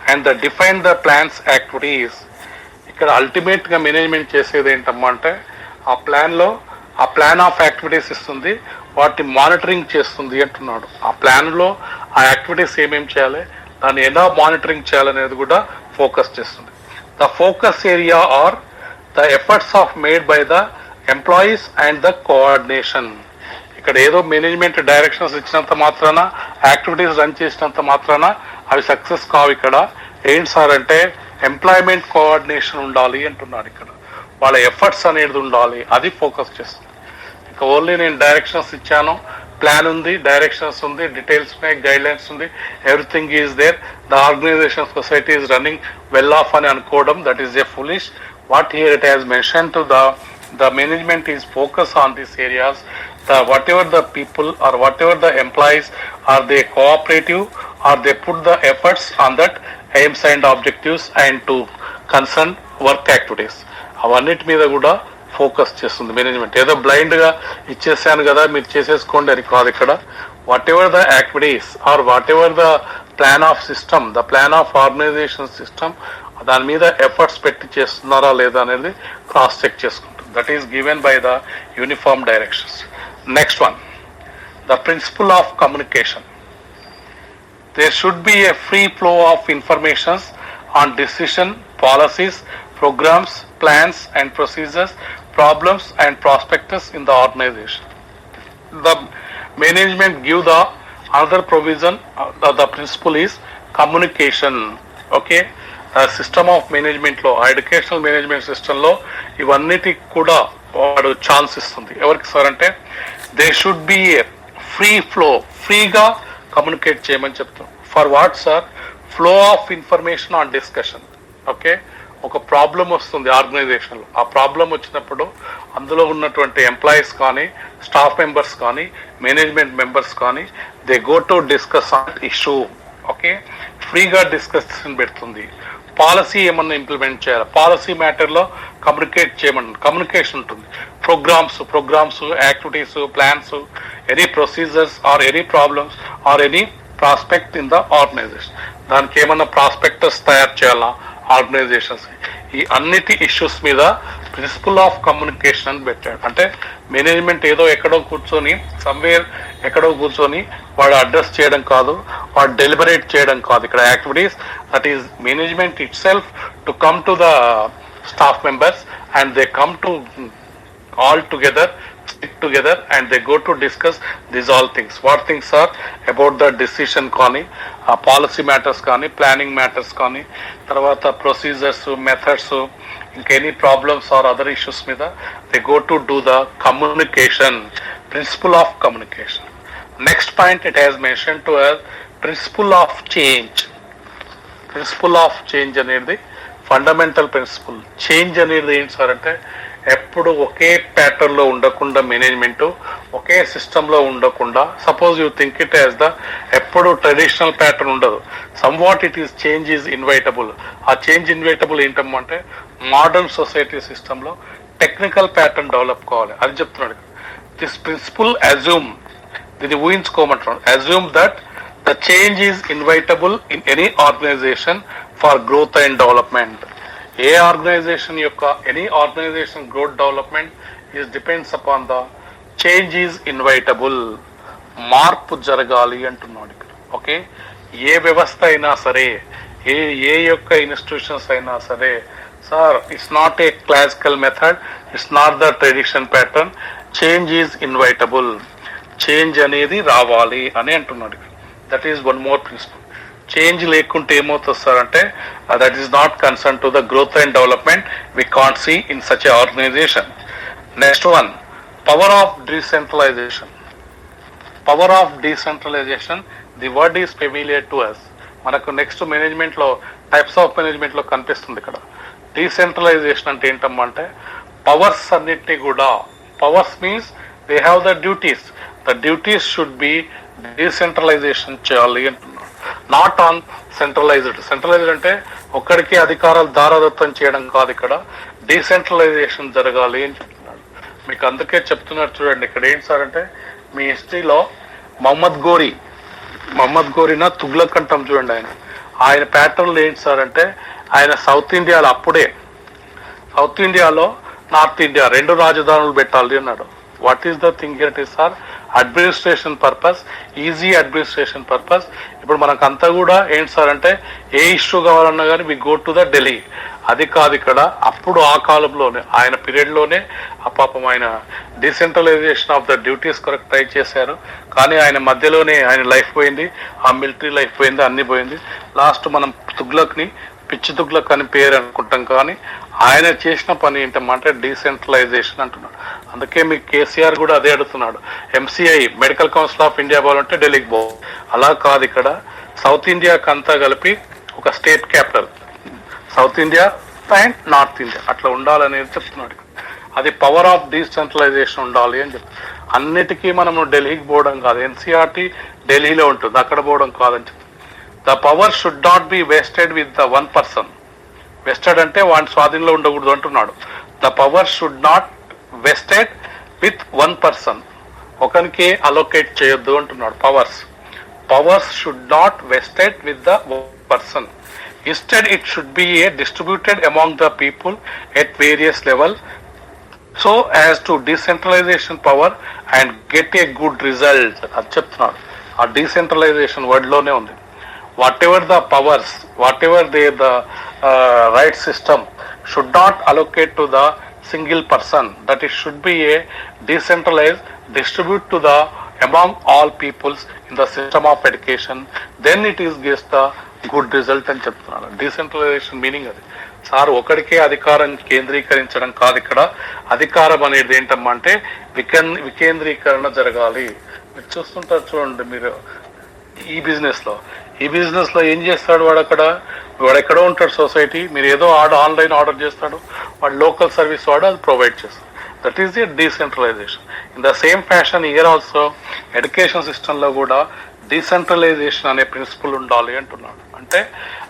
and they define the plans activities. ఇక్కడ ultimate గా management చేసేది ఏంటమ్మా అంటే ఆ plan లో ఆ ప్లాన్ ఆఫ్ యాక్టివిటీస్ ఇస్తుంది, వాటిని మానిటరింగ్ చేస్తుంది అంటున్నాడు. ఆ ప్లాన్ లో ఆ యాక్టివిటీస్ ఏమేమి చేయాలి, దాన్ని ఎలా మానిటరింగ్ చేయాలనేది కూడా ఫోకస్ చేస్తుంది. The focus area are the efforts of made by the employees and the coordination. ఇక్కడ ఏదో మేనేజ్మెంట్ డైరెక్షన్స్ ఇచ్చినంత మాత్రాన, యాక్టివిటీస్ రన్ చేసినంత మాత్రాన అవి సక్సెస్ కావు. ఇక్కడ ఏంటి సార్ అంటే ఎంప్లాయ్మెంట్ కోఆర్డినేషన్ ఉండాలి అంటున్నాడు. ఇక్కడ వాళ్ళ ఎఫర్ట్స్ అనేది ఉండాలి, అది ఫోకస్ చేస్తుంది. ఇక ఓన్లీ నేను డైరెక్షన్స్ ఇచ్చాను, ప్లాన్ ఉంది, డైరెక్షన్స్ ఉంది, డీటెయిల్స్ ఉన్నాయి, గైడ్ లైన్స్ ఉంది, everything is there, the organisation society is running well off అని అనుకోవడం, that is a foolish. What here it has mention to the management is focus on these areas. Whatever the people or whatever the employees, are they cooperative or they put the efforts on that aims and objectives and to concern work activities. అవన్నిటి మీద కూడా focus చేస్తుంది management. ఏదో blind గా ఇచ్చేసాను కదా మీరు చేసేసుకోండి అని కాదు. ఇక్కడ whatever the activities are whatever the plan of system, the plan of organisation system, దాని మీద ఎఫర్ట్స్ పెట్టి చేస్తున్నారా లేదా అనేది క్రాస్ చెక్ చేసుకుంటుంది. That is given by the uniform directions. Next one, the principle of communication. There should be a free flow of information on decision, policies, programs, plans and procedures, problems and prospectus in the organization. The management give the another provision, the principle is communication. Okay, system of management లో, educational management system లో ఇవన్నిటి కూడా వాడు chance ఇస్తుంది. ఎవరికి sir అంటే they should be A free flow, ఫ్రీగా communicate చేయమని చెప్తాం. For what sir? Flow of information on discussion. Okay, ఒక ప్రాబ్లం వస్తుంది ఆర్గనైజేషన్లో. ఆ ప్రాబ్లం వచ్చినప్పుడు అందులో ఉన్నటువంటి ఎంప్లాయీస్ కానీ, స్టాఫ్ మెంబర్స్ కానీ, మేనేజ్మెంట్ మెంబర్స్ కానీ they go to discuss on issue. Okay, ఫ్రీగా డిస్కషన్ పెడుతుంది. పాలసీ ఏమన్నా ఇంప్లిమెంట్ చేయాలి, పాలసీ మ్యాటర్లో కమ్యూనికేట్ చేయమని కమ్యూనికేషన్ ఉంటుంది. Programmes, activities, plans, any procedures or any problems or any prospect in the organisation. దానికి ఏమన్నా ప్రాస్పెక్టస్ తయారు చేయాలా ఆర్గనైజేషన్స్. ఈ అన్నిటి ఇష్యూస్ మీద ప్రిన్సిపల్ ఆఫ్ కమ్యూనికేషన్ అని పెట్టాడు. అంటే మేనేజ్మెంట్ ఏదో ఎక్కడో కూర్చొని ఎక్కడో కూర్చొని వాడు అడ్రస్ చేయడం కాదు, వాడు డెలిబరేట్ చేయడం కాదు. ఇక్కడ activities that is management it self to come to the staff members and they come to all together, sit together and they go to discuss these all things. What things are about the decision కానీ, policy matters కానీ, planning matters కానీ, తర్వాత procedures, methods, ఇంకా any problems or other issues మీద they go to do the communication, principle of communication. Next point it has mentioned to us principle of change. Principle of change అనేది fundamental principal. Change అనేది ఏంటి sir అంటే ఎప్పుడు ఒకే pattern లో ఉండకుండా, management ఒకే system లో ఉండకుండా, suppose you think it as the ఎప్పుడు ట్రెడిషనల్ ప్యాటర్న్ ఉండదు. Some what it is change is inevitable. ఆ చేంజ్ ఇన్వైటబుల్ ఏంటంటే మోడర్న్ సొసైటీ సిస్టమ్ లో టెక్నికల్ ప్యాటర్న్ డెవలప్ కావాలి అది చెప్తున్నాడు. దిస్ ప్రిన్సిపల్ అజ్యూమ్, దీన్ని ఊహించుకోమంటున్నాడు, assume that the change is inevitable in any organisation for growth and development. A organisation యొక్క any organisation growth development is depends upon the change is inevitable. మార్పు జరగాలి అంటున్నాడు ఇక్కడ. ఓకే, ఏ వ్యవస్థ అయినా సరే, ఏ యొక్క ఇన్స్టిట్యూషన్స్ అయినా సరే sir, it's not a classical method, it's not the tradition pattern, change is inevitable. Change అనేది రావాలి అని అంటున్నాడు. That is one more principle. Change లేకుంటే ఏమవుతుంది సార్ అంటే that is not concern to the growth and development we can't see in such a organisation. Next one, power of decentralisation. Power of decentralisation, the word is familiar to us. మనకు next management లో types of management లో కనిపిస్తుంది ఇక్కడ. Decentralisation అంటే ఏంటంటే powers అన్నిటినీ కూడా, powers means they have the duties, the duties should be decentralisation చేయాలి అంటున్నారు. Not on centralised. సెంట్రలైజ్డ్ అంటే ఒక్కడికి అధికారాలు దారాదత్తం చేయడం కాదు, ఇక్కడ డీసెంట్రలైజేషన్ జరగాలి అని చెప్తున్నాడు. మీకు అందుకే చెప్తున్నారు చూడండి ఇక్కడ ఏంటి సార్ అంటే మీ హిస్టరీలో మహమ్మద్ గోరీనా తుగ్లక్ అంటాం చూడండి. ఆయన ప్యాటర్న్లు ఏంటి సార్ అంటే ఆయన సౌత్ ఇండియాలో, అప్పుడే సౌత్ ఇండియాలో నార్త్ ఇండియా రెండు రాజధానులు పెట్టాలి అన్నాడు. What is the thing it is sir? Administration purpose, easy administration purpose. ఇప్పుడు మనకంతా కూడా ఏంటి సార్ అంటే ఏ ఇష్యూ కావాలన్నా కానీ we go to the Delhi. అది కాదు ఇక్కడ. అప్పుడు ఆ కాలంలోనే ఆయన పీరియడ్ లోనే ఆ పాపం ఆయన డీసెంట్రలైజేషన్ ఆఫ్ ద డ్యూటీస్ కొరకు ట్రై చేశారు. కానీ ఆయన మధ్యలోనే ఆయన లైఫ్ పోయింది, ఆ మిలిటరీ లైఫ్ పోయింది, అన్ని పోయింది. లాస్ట్ మనం తుగ్లక్ని పిచ్చి తుగ్లక్ అని పేరు అనుకుంటాం, కానీ ఆయన చేసిన పని ఏంటంటే డీసెంట్రలైజేషన్ అంటున్నాడు. అందుకే మీకు కేసీఆర్ కూడా అదే అడుగుతున్నాడు. MCI medical council of India పోవాలంటే ఢిల్లీకి పో. అలా కాదు, ఇక్కడ సౌత్ ఇండియాకి అంతా కలిపి ఒక state capital, south India and north India అట్లా ఉండాలనేది చెప్తున్నాడు. అది పవర్ ఆఫ్ డీసెంట్రలైజేషన్ ఉండాలి అని చెప్పి. అన్నిటికీ మనము ఢిల్లీకి పోవడం కాదు, ఎన్సీఆర్టీ ఢిల్లీలో ఉంటుంది, అక్కడ పోవడం కాదని చెప్పి. The power should not be wasted with the one person. Vested అంటే వాడి స్వాధీనంలో ఉండకూడదు అంటున్నాడు. The power should not vested with one person, ఒకరికి అలోకేట్ చేయొద్దు అంటున్నాడు. Powers should not vested with the person. Instead it should be a distributed among the people at various level so as to decentralisation power and get a good result అది చెప్తున్నాడు. ఆ decentralisation word లోనే ఉంది. whatever the powers, whatever the right system should not allocate to the single person, that it should be a decentralized, distribute to the among all peoples in the system of education, then it is gives the good result అని చెప్తున్నాడు. Decentralisation meaning అది sir. ఒకడికే అధికారం కేంద్రీకరించడం కాదు, ఇక్కడ అధికారం అనేది ఏంటంటే వికేంద్రీకరణ జరగాలి. మీరు చూస్తుంటారు చూడండి, మీరు ఈ బిజినెస్ లో ఏం చేస్తాడు వాడు? అక్కడ వాడు ఎక్కడో ఉంటాడు సొసైటీ, మీరు ఏదో ఆన్లైన్ ఆర్డర్ చేస్తాడు, వాడు లోకల్ సర్వీస్ వాడు అది ప్రొవైడ్ చేస్తాడు. That is the decentralisation. In the same fashion here also education సిస్టంలో కూడా డీసెంట్రలైజేషన్ అనే ప్రిన్సిపల్ ఉండాలి అంటున్నాడు. అంటే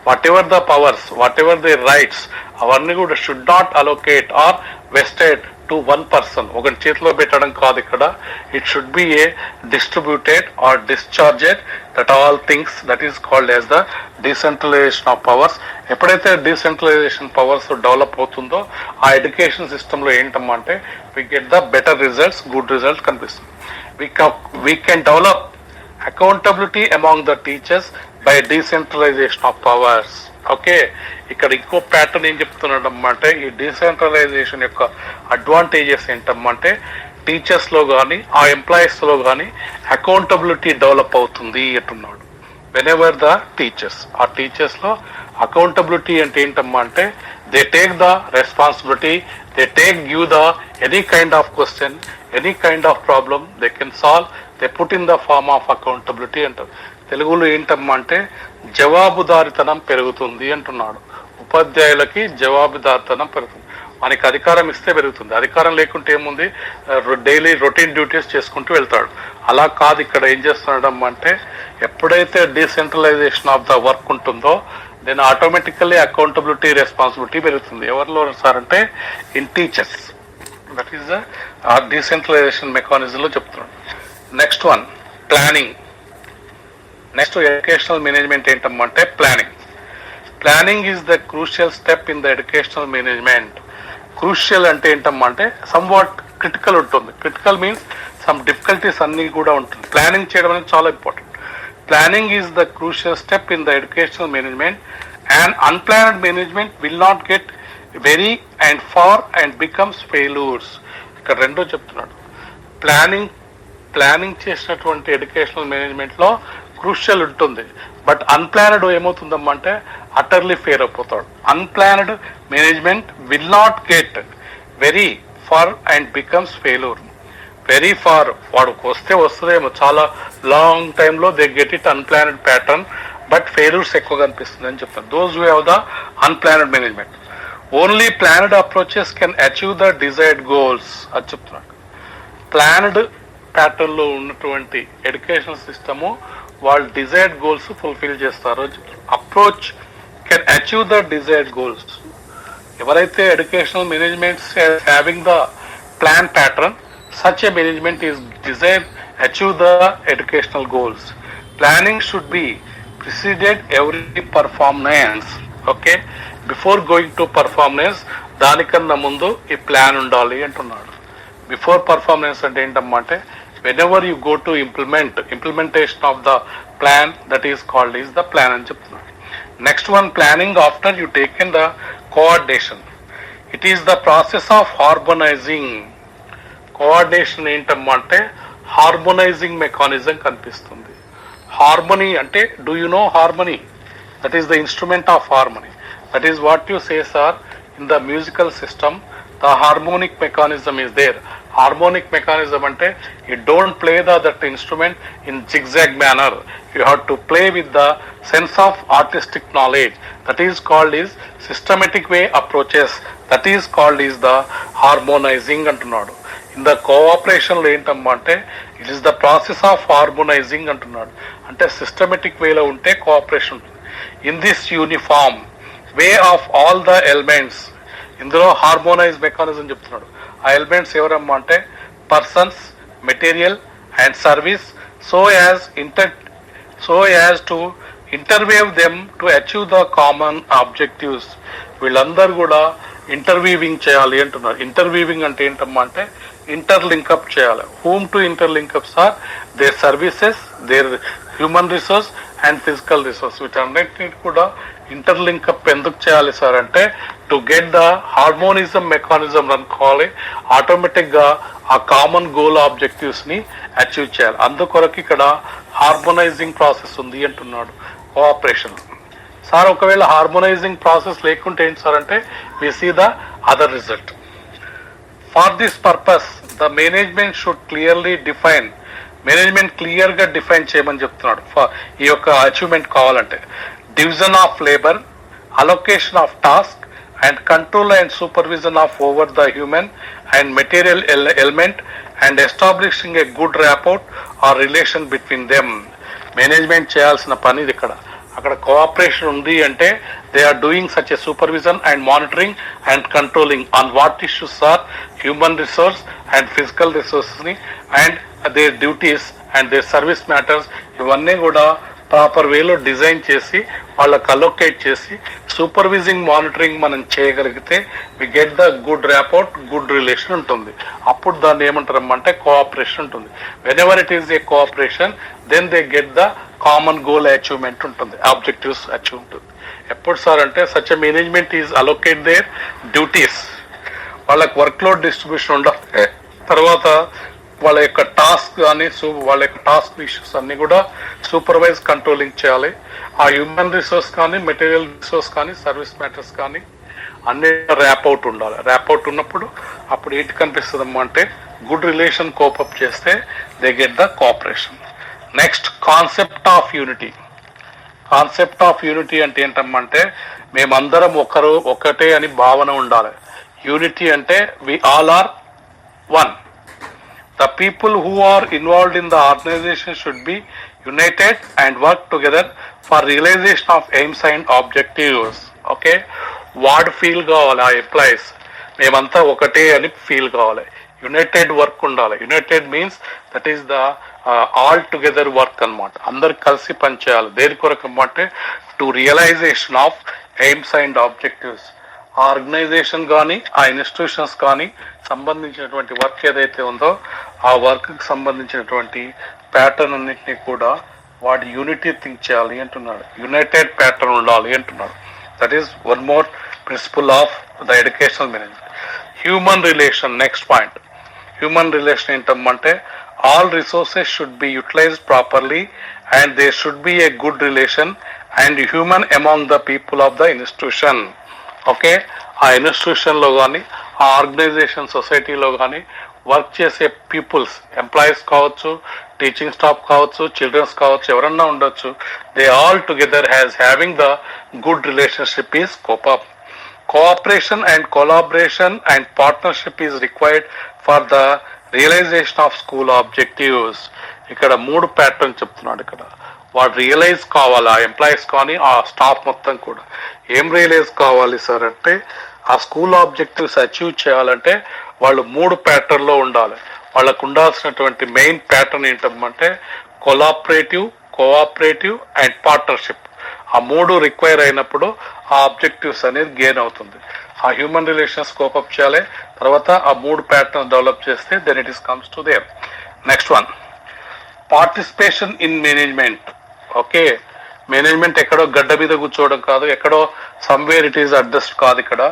whatever the powers, whatever the rights, అవన్నీ కూడా should not allocate or vested to one person. ఒకటి చేతిలో పెట్టడం కాదు ఇక్కడ. It should be a distributed or discharged, that all things that is called as the decentralisation of powers. ఎప్పుడైతే decentralisation powers develop అవుతుందో ఆ ఎడ్యుకేషన్ సిస్టంలో ఏంటమ్మా అంటే we get the better results, good result కనిపిస్తుంది. we can develop accountability among the teachers by decentralization of powers. Okay, ఇక్కడ ఇంకో pattern ఏం చెప్తున్నాడు అమ్మంటే ఈ డీసెంట్రలైజేషన్ యొక్క అడ్వాంటేజెస్ ఏంటమ్మంటే టీచర్స్ లో కానీ ఆ ఎంప్లాయీస్ లో కానీ అకౌంటబిలిటీ డెవలప్ అవుతుంది అంటున్నాడు. వెన్ ఎవర్ ద టీచర్స్, ఆ టీచర్స్ లో అకౌంటబిలిటీ అంటే ఏంటమ్మా అంటే they take the responsibility, they take give the any kind of question, any kind of problem they can solve, they put in the form of accountability అంటారు. తెలుగులో ఏంటమ్మా అంటే జవాబుదారితనం పెరుగుతుంది అంటున్నాడు. ఉపాధ్యాయులకి జవాబుదారితనం పెరుగుతుంది. మనకి అధికారం ఇస్తే పెరుగుతుంది, అధికారం లేకుంటే ఏముంది, డైలీ రొటీన్ డ్యూటీస్ చేసుకుంటూ వెళ్తాడు. అలా కాదు, ఇక్కడ ఏం చేస్తున్నాడమ్మా అంటే ఎప్పుడైతే డీసెంట్రలైజేషన్ ఆఫ్ ద వర్క్ ఉంటుందో దెన్ ఆటోమేటికల్లీ అకౌంటబిలిటీ, రెస్పాన్సిబిలిటీ పెరుగుతుంది. ఎవరిలో సార్ అంటే in teachers. That is the decentralisation మెకానిజంలో చెప్తున్నాడు. Next one planning. Next educational management ఏంటమ్మా అంటే planning. Planning is the crucial step in the educational management. Crucial అంటే ఏంటమ్మా అంటే సమ్ వాట్ క్రిటికల్ ఉంటుంది. క్రిటికల్ మీన్స్ సమ్ డిఫికల్టీస్ అన్ని కూడా ఉంటుంది. ప్లానింగ్ చేయడం అనేది చాలా important. Planning is the crucial step in the educational management and unplanned management will not get very and far and becomes failures. ఇక్కడ రెండో చెప్తున్నాడు. ప్లానింగ్ చేసినటువంటి ఎడ్యుకేషనల్ మేనేజ్మెంట్ లో క్రూషియల్ ఉంటుంది, బట్ అన్ప్లానెడ్ ఏమవుతుందమ్మా అంటే అటర్లీ ఫెయిల్ అయిపోతాడు. Unplanned management will not get very far and becomes failure. Very far వాడికి వస్తే వస్తుందేమో, చాలా లాంగ్ టైంలో they get it unplanned pattern, but failures ఎక్కువగా అనిపిస్తుంది అని చెప్తారు. Those who have the unplanned management. Only planned approaches can achieve the desired goals అని చెప్తున్నాడు. ప్లానెడ్ ప్యాటర్న్ లో ఉన్నటువంటి ఎడ్యుకేషన్ సిస్టము వాళ్ళు డిజైర్డ్ గోల్స్ ఫుల్ఫిల్ చేస్తారు. Approach can achieve the desired goals. ఎవరైతే educational management having the plan pattern, such a management is designed achieve the educational goals. Planning should be preceded every performance. Okay, before going to performance దానికన్నా ముందు ఈ plan ఉండాలి అంటున్నాడు. Before performance అంటే ఏంటమ్మా అంటే whenever you go to implementation of the plan, that is called is the plan అని చెప్తున్నాడు. Next one, planning after you taken the coordination. It is the process of harmonizing. Coordination ఏంటమ్మా అంటే harmonizing mechanism కనిపిస్తుంది. Harmony అంటే do you know harmony? That is the instrument of harmony. That is what you say sir in the musical system the harmonic mechanism is there. Harmonic mechanism అంటే you don't play that instrument in zigzag manner, you have to play with the sense of artistic knowledge. That is called is systematic way approaches. That is called is the harmonising అంటున్నాడు. In the cooperation లో ఏంటమ్మా అంటే it is the process of harmonizing అంటున్నాడు. అంటే systematic వేలో ఉంటే cooperation ఉంటుంది. In this uniform way of all the elements, ఇందులో హార్మోనైజ్ మెకానిజం చెప్తున్నాడు. ఆ ఎలిమెంట్స్ ఎవరమ్మా అంటే persons, material and service, so as to interweave them to achieve the common objectives. వీళ్ళందరూ కూడా ఇంటర్వీవింగ్ చేయాలి అంటున్నారు. ఇంటర్వీవింగ్ అంటే ఏంటమ్మా అంటే ఇంటర్లింకప్ చేయాలి. Whom to interlink ups are their services, their human resource and physical resource. వీటన్నిటిని కూడా ఇంటర్లింకప్ ఎందుకు చేయాలి సార్ అంటే to get the harmonism mechanism అనుకోవాలి. ఆటోమేటిక్ గా ఆ కామన్ గోల్ ఆబ్జెక్టివ్స్ ని అచీవ్ చేయాలి. అందుకొరకు ఇక్కడ హార్మోనైజింగ్ ప్రాసెస్ ఉంది అంటున్నాడు కోఆపరేషన్. సార్ ఒకవేళ హార్మోనైజింగ్ ప్రాసెస్ లేకుంటే ఏంటి సార్ అంటే we see the other result. For this purpose the management should clearly define. Management clear గా డిఫైన్ చేయమని చెప్తున్నాడు. ఈ యొక్క అచీవ్మెంట్ కావాలంటే division of labour, allocation of task, and control and supervision of over the human and material element, and establishing a good rapport or relation between them. Management చేయాల్సిన పని ఇది ఇక్కడ. అక్కడ కోఆపరేషన్ ఉంది అంటే they are doing such a supervision and monitoring and controlling on what issues are human resource and physical రిసోర్సెస్ని and their duties and their service matters ఇవన్నీ కూడా ప్రాపర్ వేలో డిజైన్ చేసి వాళ్ళకి అలొకేట్ చేసి సూపర్విజింగ్ మానిటరింగ్ మనం చేయగలిగితే we get the good rapport, good relation ఉంటుంది. అప్పుడు దాన్ని ఏమంటారమ్మంటే కోఆపరేషన్ ఉంటుంది. Whenever it is a cooperation then they get the common goal achievement ఉంటుంది, ఆబ్జెక్టివ్స్ అచీవ్ ఉంటుంది. ఎప్పుడు సార్ అంటే such a management is allocate their duties, వాళ్ళకి వర్క్ లోడ్ డిస్ట్రిబ్యూషన్ ఉండాలి. తర్వాత వాళ్ళ యొక్క టాస్క్ కానీ వాళ్ళ యొక్క టాస్క్ ఇష్యూస్ అన్ని కూడా సూపర్వైజ్ కంట్రోలింగ్ చేయాలి. ఆ హ్యూమన్ రిసోర్స్ కానీ మెటీరియల్ రిసోర్స్ కానీ సర్వీస్ మ్యాటర్స్ కానీ అన్ని ర్యాప్ అవుట్ ఉండాలి. ర్యాప్ అవుట్ ఉన్నప్పుడు అప్పుడు ఏంటి కనిపిస్తుంది అమ్మా అంటే గుడ్ రిలేషన్ కోపప్ చేస్తే they get the cooperation. Next concept of unity. Concept of unity అంటే ఏంటమ్మంటే మేమందరం ఒకటే అని భావన ఉండాలి. యూనిటీ అంటే we all are one. The people who are involved in the organization should be united and work together for realization of aims and objectives. Okay? వార్డ్ feel కావాలి ఆ ఎంప్లాయీస్, మేమంతా ఒకటే అని ఫీల్ కావాలి. యునైటెడ్ వర్క్ ఉండాలి. United means that is the all together work అనమాట. అందరు కలిసి పనిచేయాలి. దేని కొరకు అంటే to realization of aims and objectives. ఆ ఆర్గనైజేషన్ కానీ ఆ ఇన్స్టిట్యూషన్స్ కానీ సంబంధించినటువంటి వర్క్ ఏదైతే ఉందో ఆ వర్క్ కి సంబంధించినటువంటి ప్యాటర్న్ అన్నింటినీ కూడా వాడి యూనిటీ థింక్ చేయాలి అంటున్నాడు. యునైటెడ్ ప్యాటర్న్ ఉండాలి అంటున్నాడు. That is one more principle of the educational management. Human relation next point. Human relation ఏంటమ్మంటే all resources should be utilized properly and there should be a good relation and human among the people of the institution. Okay, ఆ ఇన్స్టిట్యూషన్లో కానీ ఆ organization సొసైటీలో కానీ work చేసే peoples, employees కావచ్చు, teaching staff కావచ్చు, చిల్డ్రన్స్ కావచ్చు, ఎవరన్నా ఉండొచ్చు, they all together having the good relationship is cope up. Cooperation and collaboration and partnership is required for the realization of school objectives. ఇక్కడ 3 ప్యాటర్న్ చెప్తున్నాడు. ఇక్కడ వాడు రియలైజ్ కావాలి, ఆ ఎంప్లాయీస్ కానీ ఆ స్టాఫ్ మొత్తం కూడా ఏం రియలైజ్ కావాలి సార్ అంటే ఆ స్కూల్ ఆబ్జెక్టివ్స్ అచీవ్ చేయాలంటే వాళ్ళు 3 ప్యాటర్న్లో ఉండాలి. వాళ్ళకు ఉండాల్సినటువంటి మెయిన్ ప్యాటర్న్ ఏంటంటే కొలాబరేటివ్, కోఆపరేటివ్ అండ్ పార్ట్నర్షిప్. ఆ 3 రిక్వైర్ అయినప్పుడు ఆ ఆబ్జెక్టివ్స్ అనేది గెయిన్ అవుతుంది. ఆ హ్యూమన్ రిలేషన్స్ కోపప్ చేయాలి. తర్వాత ఆ 3 ప్యాటర్న్ డెవలప్ చేస్తే then it is comes to there. Next one, participation in management. Okay, management ఎక్కడో గడ్డ మీద కూర్చోవడం కాదు, ఎక్కడో సమ్వేర్ ఇట్ ఈస్ అడ్జస్ట్ కాదు. ఇక్కడ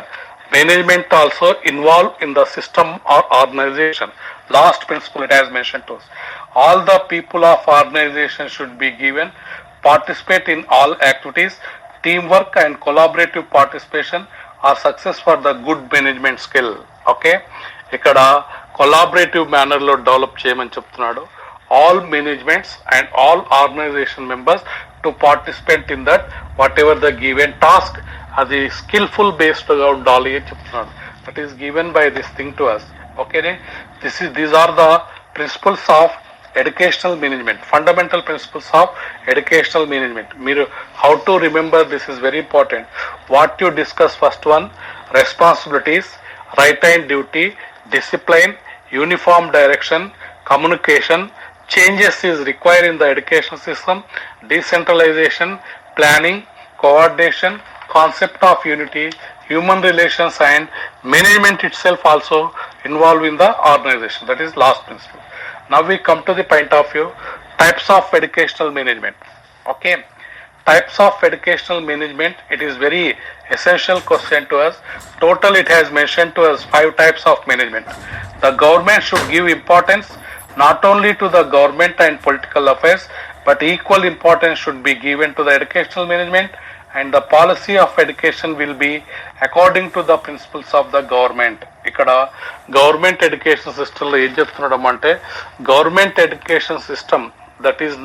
management also involve in the system or organization. Last principle it has mention to all the people of organization should be given participate in all activities. Team work and collaborative participation are success for the good management skill. Okay, ఇక్కడ collaborative manner లో develop చేయమని చెప్తున్నాడు. all managements and all organization members to participate in that whatever the given task అది skillful based గా ఉండాలి అని చెప్తున్నాడు. that is given by this thing to us. okay, these are the principles of educational management, fundamental principles of educational management. మీరు how to remember this is very important. what you discuss first one, responsibilities, right and duty, discipline, uniform direction, communication, changes is required in the education system, decentralization, planning, coordination, concept of unity, human relations and management itself also involved in the organization. That is last principle. Now we come to the point of view, types of educational management. Okay, types of educational management, it is very essential question to us. Total it has mentioned to us 5 types of management. The government should give importance not only to the government and political affairs, but equal importance should be given to the educational management, and the policy of education will be according to the principles of the government. ఇక్కడ government education సిస్టంలో ఏం చెప్తున్నాడు అంటే government education system that is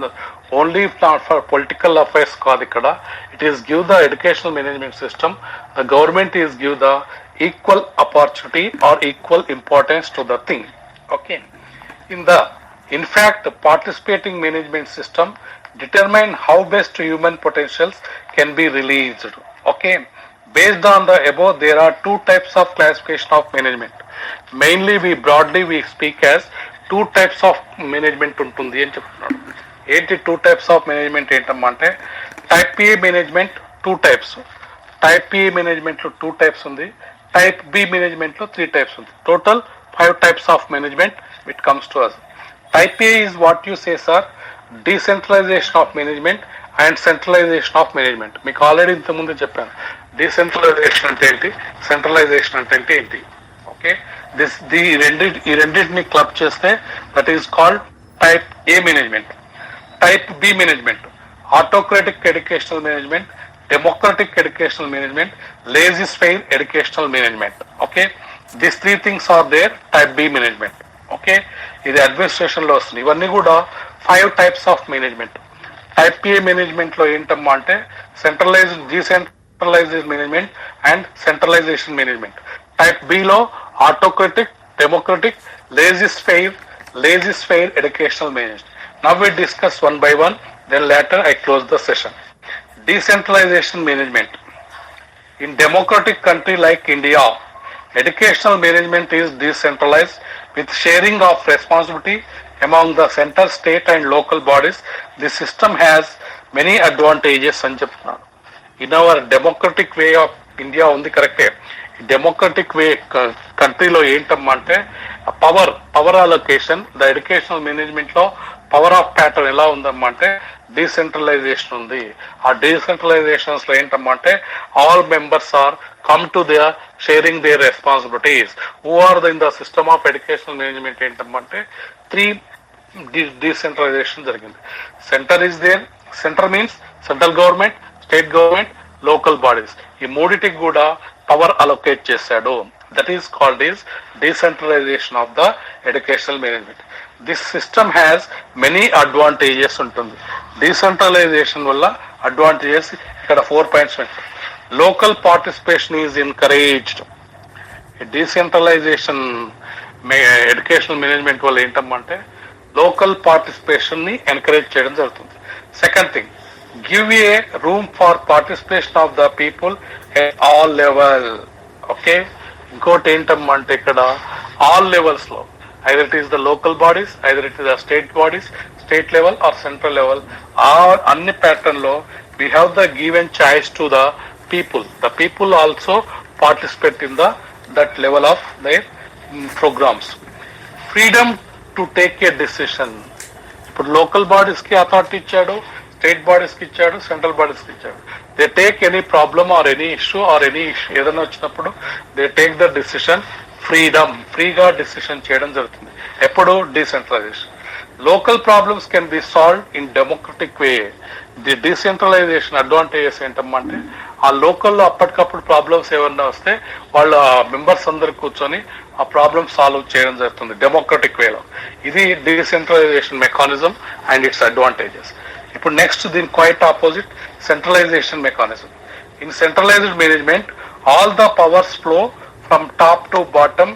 only not for political affairs కాదు ఇక్కడ. It is give the educational management system, the government is give the equal opportunity or equal importance to the thing. Okay, in fact participating management system determine how best human potentials can be released. Okay, based on the above there are two types of classification of management. Mainly we speak as two types of management ఉంటుంది అని చెప్తున్నాడు. ఏంటి two types of management ఏంటమ్మంటే, type A management two types, type A management లో 2 types ఉంది, type B management లో 3 types ఉంది. Total 5 types of management it comes to us. Type A is what you say, sir, decentralization of management and centralization of management. మీకు already ఇంతకుముందు చెప్పాను decentralisation అంటే ఏంటి, centralisation అంటే ఏంటి. ఓకే, ఈ రెండింటిని క్లబ్ చేస్తే that is called type A management. Type B management autocratic educational management, democratic educational management, laissez faire educational management. Okay, these 3 things are there, type B management. Okay, ఇది administration లో వస్తుంది. ఇవన్నీ కూడా 5 types of management. Type A management లో ఏంటమ్మా అంటే centralized, decentralized management and centralization management. Type B లో autocratic, democratic, laissez faire educational management. Now we discuss one by one, then later I close the session. Decentralization management. In democratic country like India, educational management is decentralized with sharing of responsibility among the center, state and local bodies. This system has many advantages అని చెప్తున్నాను. In our democratic way of India ఉంది కరెక్టే. Democratic వే కంట్రీలో ఏంటమ్మా అంటే power allocation, the educational management లో power of pattern ఎలా ఉందమ్మా అంటే డీసెంట్రలైజేషన్ ఉంది. ఆ డీసెంట్రలైజేషన్స్ లో ఏంటమ్మా అంటే all members are come to their sharing their responsibilities. Who are in the system of educational management ఏంటంటే 3 decentralization జరిగింది. Centre is there, centre means central government, state government, local bodies. ఈ మూడిటికి కూడా పవర్ అలొకేట్ చేశాడు. That is called is decentralization of the educational management. This system has many advantages ఉంటుంది. Decentralization వల్ల advantages ఇక్కడ 4 points ఉంటాయి. Local participation is encouraged. Decentralization educational management వల్ల ఏంటమ్మంటే local participation ని ఎంకరేజ్ చేయడం జరుగుతుంది. Second thing, give a room for participation of the people at all level. Okay, ఇంకోటి ఏంటమ్మంటే ఇక్కడ ఆల్ లెవెల్స్ లో either it is the local bodies, either it is the state bodies, state level or central level, అన్ని pattern లో we have the given choice to the people. The people also participate in that level of their programs. Freedom to take a decision. ఇప్పుడు local bodies కి authority ఇచ్చాడు, state bodies కి ఇచ్చాడు, central bodies కి ఇచ్చాడు. They take any problem or any issue ఏదైనా వచ్చినప్పుడు they take the decision. ఫ్రీగా డిసిషన్ చేయడం జరుగుతుంది. ఎప్పుడు decentralization. Local problems can be solve in democratic way. The decentralization advantages ఏంటమ్మంటే ఆ లోకల్లో అప్పటికప్పుడు ప్రాబ్లమ్స్ ఏమన్నా వస్తే వాళ్ళ మెంబర్స్ అందరు కూర్చొని ఆ ప్రాబ్లమ్ సాల్వ్ చేయడం జరుగుతుంది డెమోక్రటిక్ వేలో. ఇది decentralization mechanism and its advantages. ఇప్పుడు నెక్స్ట్ దీని quite opposite centralization mechanism. In centralized management all the powers flow from top to bottom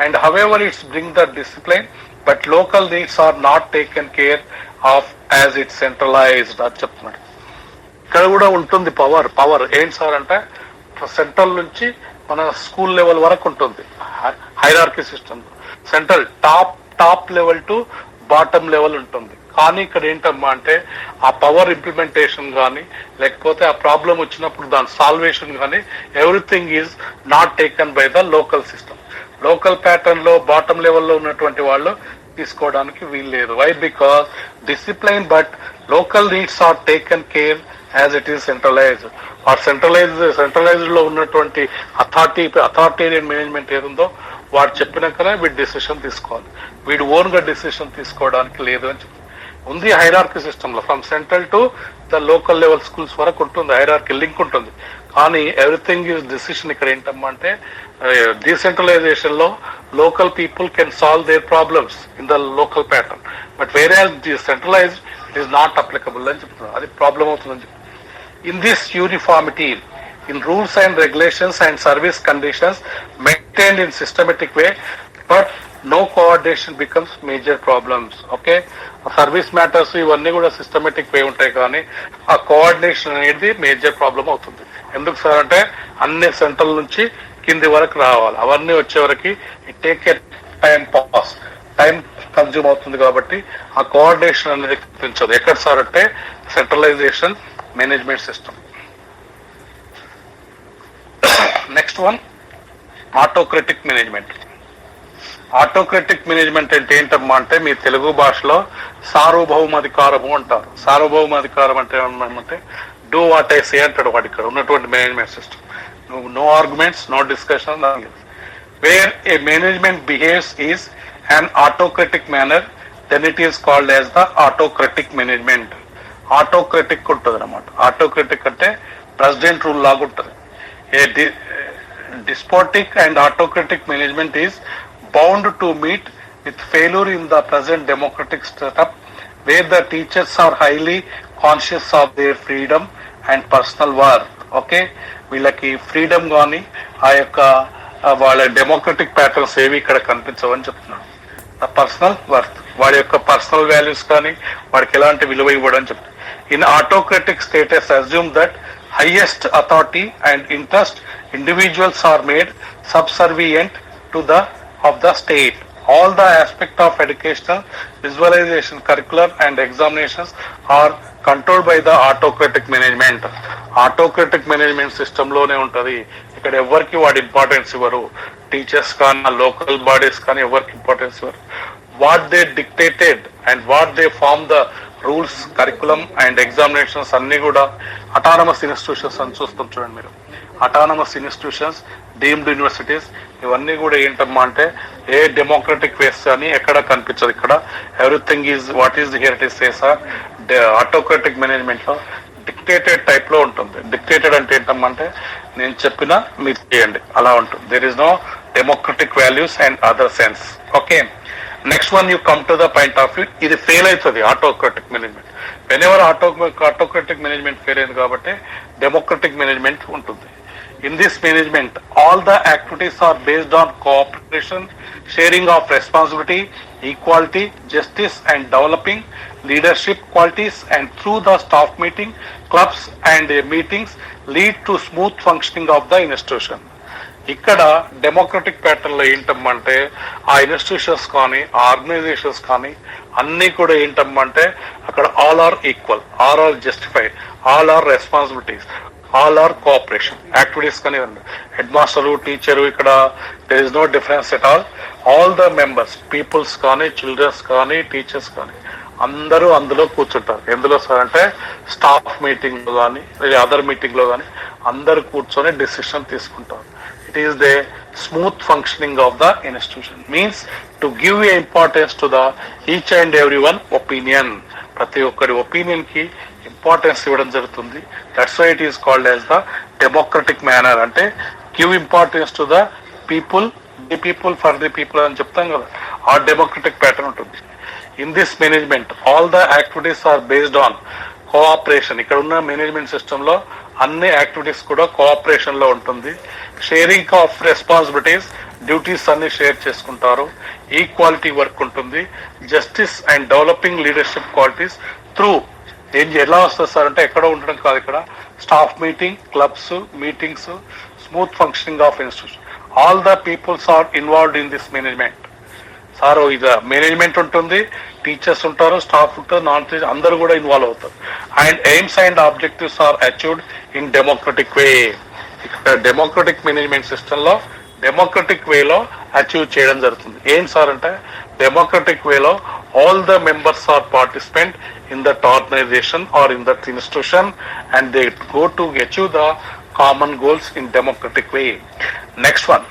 and however it's bring the discipline, but local needs are not taken care of as it's centralized అని చెప్తున్నాడు. ఇక్కడ కూడా ఉంటుంది power ఏంటి sir అంటే central నుంచి మన school level వరకు ఉంటుంది hierarchy system. Central top level to bottom level ఉంటుంది. కానీ ఇక్కడ ఏంటమ్మా అంటే ఆ పవర్ ఇంప్లిమెంటేషన్ కానీ లేకపోతే ఆ ప్రాబ్లం వచ్చినప్పుడు దాని సాల్వేషన్ కానీ everything is not taken by the local system. Local pattern లో బాటమ్ లెవెల్లో ఉన్నటువంటి వాళ్ళు తీసుకోవడానికి వీల్లేదు. Why? Because discipline but local needs are taken care as it is centralized. ఆ సెంట్రలైజ్డ్ లో ఉన్నటువంటి అథారిటేరియన్ మేనేజ్మెంట్ ఏదుందో వాడు చెప్పినాకనే వీడి డిసిషన్ తీసుకోవాలి. వీడు ఓన్ గా డిసిషన్ తీసుకోవడానికి లేదు అని చెప్పి ఉంది హైరార్కీ సిస్టమ్ లో. From central to the local level schools వరకు ఉంటుంది హైరార్కీ లింక్ ఉంటుంది. కానీ ఎవ్రీథింగ్ ఈజ్ డిసిషన్ ఇక్కడ ఏంటమ్మా అంటే డీసెంట్రలైజేషన్ లో local people can solve their problems in the local pattern. But వేరే centralized it is not applicable అని చెప్తున్నారు. అది ప్రాబ్లం అవుతుందని చెప్తున్నారు. In this uniformity in rules and regulations and service conditions maintained in systematic way, but no coordination becomes major problems. Okay, service matters ఇవన్నీ కూడా systematic వే ఉంటాయి, కానీ ఆ కోఆర్డినేషన్ అనేది మేజర్ ప్రాబ్లం అవుతుంది. ఎందుకు సార్ అంటే అన్ని సెంట్రల్ నుంచి కింది వరకు రావాలి, అవన్నీ వచ్చే వరకు it take a time consume అవుతుంది. కాబట్టి ఆ కోఆర్డినేషన్ అనేది కనిపించదు. ఎక్కడ సార్ అంటే centralisation management system. Next one autocratic management. Autocratic management అంటే ఏంటమ్మా అంటే మీ తెలుగు భాషలో సార్వభౌమాధికారము అంటారు. సార్వభౌమాధికారం అంటే ఏమంటే డూ వాట్ ఐ సే అంటాడు వాడు ఇక్కడ ఉన్నటువంటి management system. No arguments, no discussion. Where a management behaves is an autocratic manner, then it is called as the autocratic management. Autocratic ఉంటుంది అనమాట. ఆటోక్రటిక్ అంటే ప్రెసిడెంట్ రూల్ లాగా ఉంటుంది. A despotic and autocratic management is bound to meet with failure in the present democratic setup where the teachers are highly conscious of their freedom and personal worth. Okay, వీళ్ళకి freedom కానీ ఆ యొక్క వాళ్ళ democratic patterns ఏవి ఇక్కడ కనిపించవని చెప్తున్నాడు. Personal worth, వాడి యొక్క పర్సనల్ వాల్యూస్ కానీ వాడికి ఎలాంటి విలువ ఇవ్వడం అని చెప్తాడు. In autocratic status assume that highest authority and interest individuals are made subservient to the of the state. All the aspect of educational visualization, curricular and examinations are controlled by the autocratic management. Autocratic management system లోనే ఉంటది. ఇక్కడ ఎవరికి వాడి importance ఇవ్వరు. Teachers కానీ local bodies కానీ ఎవరికి importance ఇవ్వరు. What they dictated and what they form the rules, curriculum and examinations అన్ని కూడా అటానమస్ ఇన్స్టిట్యూషన్స్ అని చూస్తాం చూడండి మీరు. అటానమస్ ఇన్స్టిట్యూషన్స్, డీమ్డ్ యూనివర్సిటీస్, ఇవన్నీ కూడా ఏంటమ్మా అంటే ఏ డెమోక్రటిక్ వేస్ అని ఎక్కడ కనిపించదు. ఇక్కడ everything is what is here it is says or autocratic management లో డిక్టేటెడ్ టైప్ లో ఉంటుంది. డిక్టేటెడ్ అంటే ఏంటమ్మా అంటే నేను చెప్పినా మీరు చేయండి అలా ఉంటుంది. There is no democratic values and other sense. Okay, next one you come to the point of view. ఇది ఫెయిల్ అవుతుంది autocratic management. Whenever autocratic management fail అయింది కాబట్టి డెమోక్రటిక్ మేనేజ్మెంట్ ఉంటుంది. In this management, all the activities are based on cooperation, sharing of responsibility, equality, justice, and developing leadership qualities. And through the staff meeting, clubs, and meetings, lead to smooth functioning of the institution. ఇక్కడ democratic pattern లో ఏంటమ్మంటే ఆ institutions కానీ organisations కానీ అన్ని కూడా ఏంటమ్మంటే అక్కడ all are equal, all are justified, all are responsibilities, all are cooperation activities కానీ హెడ్ మాస్టరు, టీచరు, ఇక్కడ there is no difference at all. All the members, peoples కానీ, చిల్డ్రన్స్ కానీ, టీచర్స్ కానీ అందరూ అందులో కూర్చుంటారు. ఎందులో సార్ అంటే స్టాఫ్ మీటింగ్ లో కానీ అదర్ మీటింగ్ లో కానీ అందరు కూర్చొని డిసిషన్ తీసుకుంటారు. It is the smooth functioning of the institution. Means to give a importance to the each and every one opinion. ప్రతి ఒక్కరి ఒపీనియన్ కి ఇంపార్టెన్స్ ఇవ్వడం జరుగుతుంది. That's why it is called as the democratic manner. అంటే give importance to the people, the people, for the people అని చెప్తాం కదా, ఆ డెమోక్రటిక్ ప్యాటర్న్ ఉంటుంది. In this management all the activities are based on cooperation. ఇక్కడ ఉన్న management system లో అన్ని యాక్టివిటీస్ కూడా కోఆపరేషన్ లో ఉంటుంది. షేరింగ్ ఆఫ్ రెస్పాన్సిబిలిటీస్, డ్యూటీస్ అన్ని షేర్ చేసుకుంటారు. ఈక్వాలిటీ వర్క్ ఉంటుంది. Justice and developing leadership qualities through ఎలా వస్తుంది సార్ అంటే ఎక్కడో ఉండడం కాదు, ఇక్కడ staff meeting, clubs, meetings, smooth functioning of institution. All the peoples are involved in this management. Sir ఇది మేనేజ్మెంట్ ఉంటుంది, టీచర్స్ ఉంటారు, స్టాఫ్ ఉంటారు, నాన్ టీచర్ అందరూ కూడా ఇన్వాల్వ్ అవుతారు. And aims and objectives are achieved in democratic way. ఇక్కడ democratic management system లో democratic వేలో అచీవ్ చేయడం జరుగుతుంది. ఏం సార్ అంటే డెమోక్రటిక్ వేలో all the members are participant in that organization or in that institution and they go to achieve the common goals in democratic way. Next one,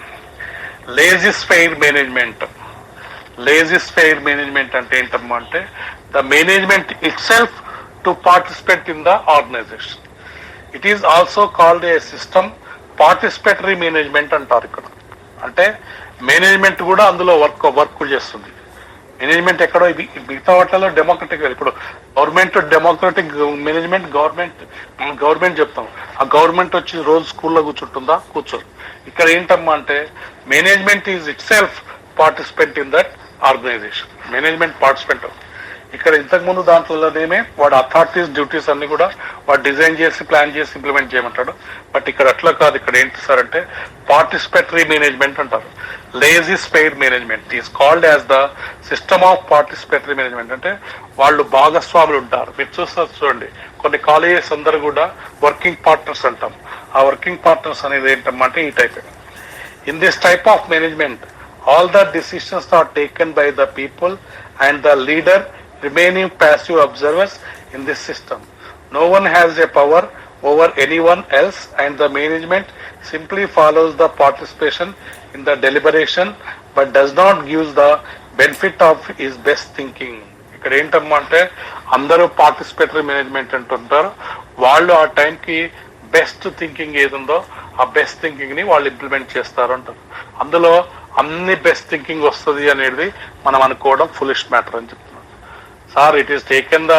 laissez-faire management. Laissez-faire management ante entamma ante the management itself to participate in the organization. It is also called a system participatory management అంటారు. ఇక్కడ అంటే management కూడా అందులో work చేస్తుంది. Management ఎక్కడో మిగతా వాటిలో democratic. ఇప్పుడు గవర్నమెంట్ డెమోక్రటిక్ మేనేజ్మెంట్, గవర్నమెంట్ చెప్తాం. ఆ గవర్నమెంట్ వచ్చి రోజు స్కూల్లో కూర్చుంటుందా? కూర్చోరు. ఇక్కడ ఏంటమ్మా అంటే management is itself participant in that organization. Management participant. ఇక్కడ ఇంతకుముందు దాంట్లోనేమే వాడు అథారిటీస్ డ్యూటీస్ అన్ని కూడా వాడు డిజైన్ చేసి ప్లాన్ చేసి ఇంప్లిమెంట్ చేయమంటాడు. బట్ ఇక్కడ అట్లా కాదు. ఇక్కడ ఏంటి సార్ అంటే పార్టిసిపేటరీ మేనేజ్మెంట్ అంటారు. Lazy spare management is called as the system of participatory management. అంటే వాళ్ళు భాగస్వాములు ఉంటారు. మీరు చూస్తారు చూడండి, కొన్ని కాలేజెస్ అందరూ కూడా వర్కింగ్ పార్ట్నర్స్ అంటాం. ఆ వర్కింగ్ పార్ట్నర్స్ అనేది ఏంటమ్మా అంటే ఈ type. In this type of management, all the decisions are taken by the people and the leader remaining passive observers in this system. No one has a power over anyone else and the management simply follows the participation in the deliberation but does not give the benefit of his best thinking. ఇక్కడ ఏంటమ్మా అంటే అందరూ participatory management అంటుంటారు. వాళ్ళు ఆ టైంకి best thinking ఏదుందో ఆ best thinking ని వాళ్ళు ఇంప్లిమెంట్ చేస్తారు అంటారు. అందులో అన్ని బెస్ట్ థింకింగ్ వస్తుంది అనేది మనం అనుకోవడం ఫులిష్ మ్యాటర్ అని చెప్తున్నాం sir. It is taken the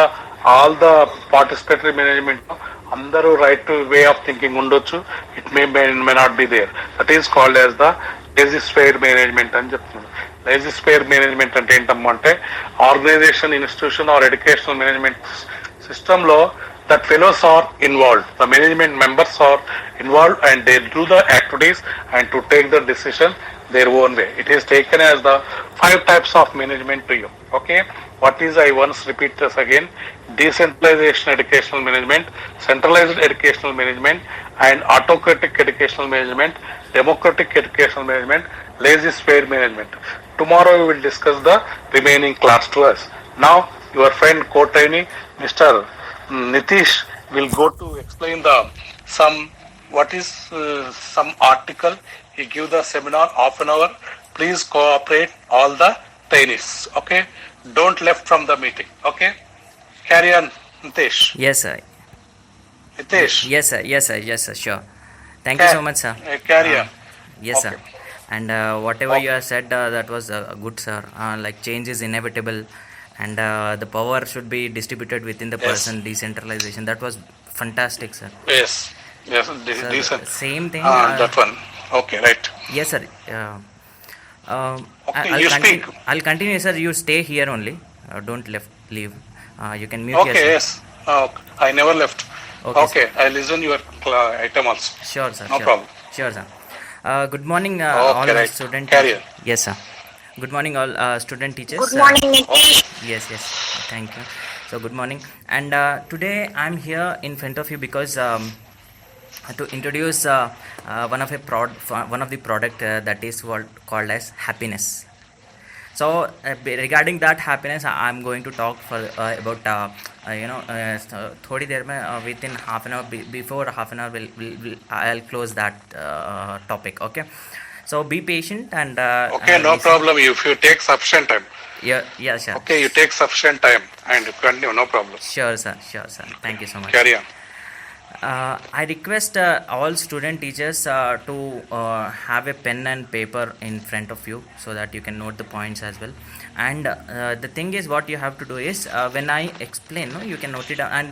all the participatory management. అందరూ రైట్ వే ఆఫ్ థింకింగ్ ఉండొచ్చు. It may not be there. That is called as the laissez-faire management అని చెప్తున్నాం. లేజీ స్పెయిర్ మేనేజ్మెంట్ అంటే ఏంటమ్మా అంటే organization, institution or educational management system లో that fellows are involved, the management members are involved and they do the activities and to take the decision their own way. It is taken as the 5 types of management to you. Okay, what is, I once repeat this again: decentralization educational management, centralized educational management and autocratic educational management, democratic educational management, lazy spare management. Tomorrow we will discuss the remaining class to us. Now your friend co-trainee Mr. Nitish will go to explain the some article. He give the seminar half an hour. Please cooperate all the trainees. Okay, don't left from the meeting. Okay, carry on, Nitish. Yes, sir. Nitish. Yes, sir. Yes, sir. Yes, sir. Sure. Thank you so much, sir. Carry on. Yes, Okay. sir. And whatever you have said, that was good, sir. Like change is inevitable, and the power should be distributed within the Yes. person. Decentralization. That was fantastic, sir. Yes. Yes. Sir, Decent. same thing. That one. Okay. Right. Yes, sir. Okay, you speak. I'll continue, sir. You stay here only. Don't leave. You can mute Okay. yourself. Yes. I never left. Okay, Okay. I listen your item also. Sure, sir. No sure. problem. Sure, sir. Good morning, Okay, all right. student. Carry on. Yes, sir. Good morning, all student teachers. Good morning, Nitish. Yes, yes. Thank you. So, good morning. And today I'm here in front of you because to introduce one of the product that is called as happiness. So regarding that happiness, I'm going to talk about थोड़ी देर में within half an hour, before half an hour I'll close that topic. Okay, so be patient and Okay, no listen. problem. If you take sufficient time. Yeah, sure. Okay, you take sufficient time and you continue. No problem. Sure, sir. Thank you so much. Carry on. I request all student teachers to have a pen and paper in front of you so that you can note the points as well. And the thing is, what you have to do is when I explain, no, you can note it down, and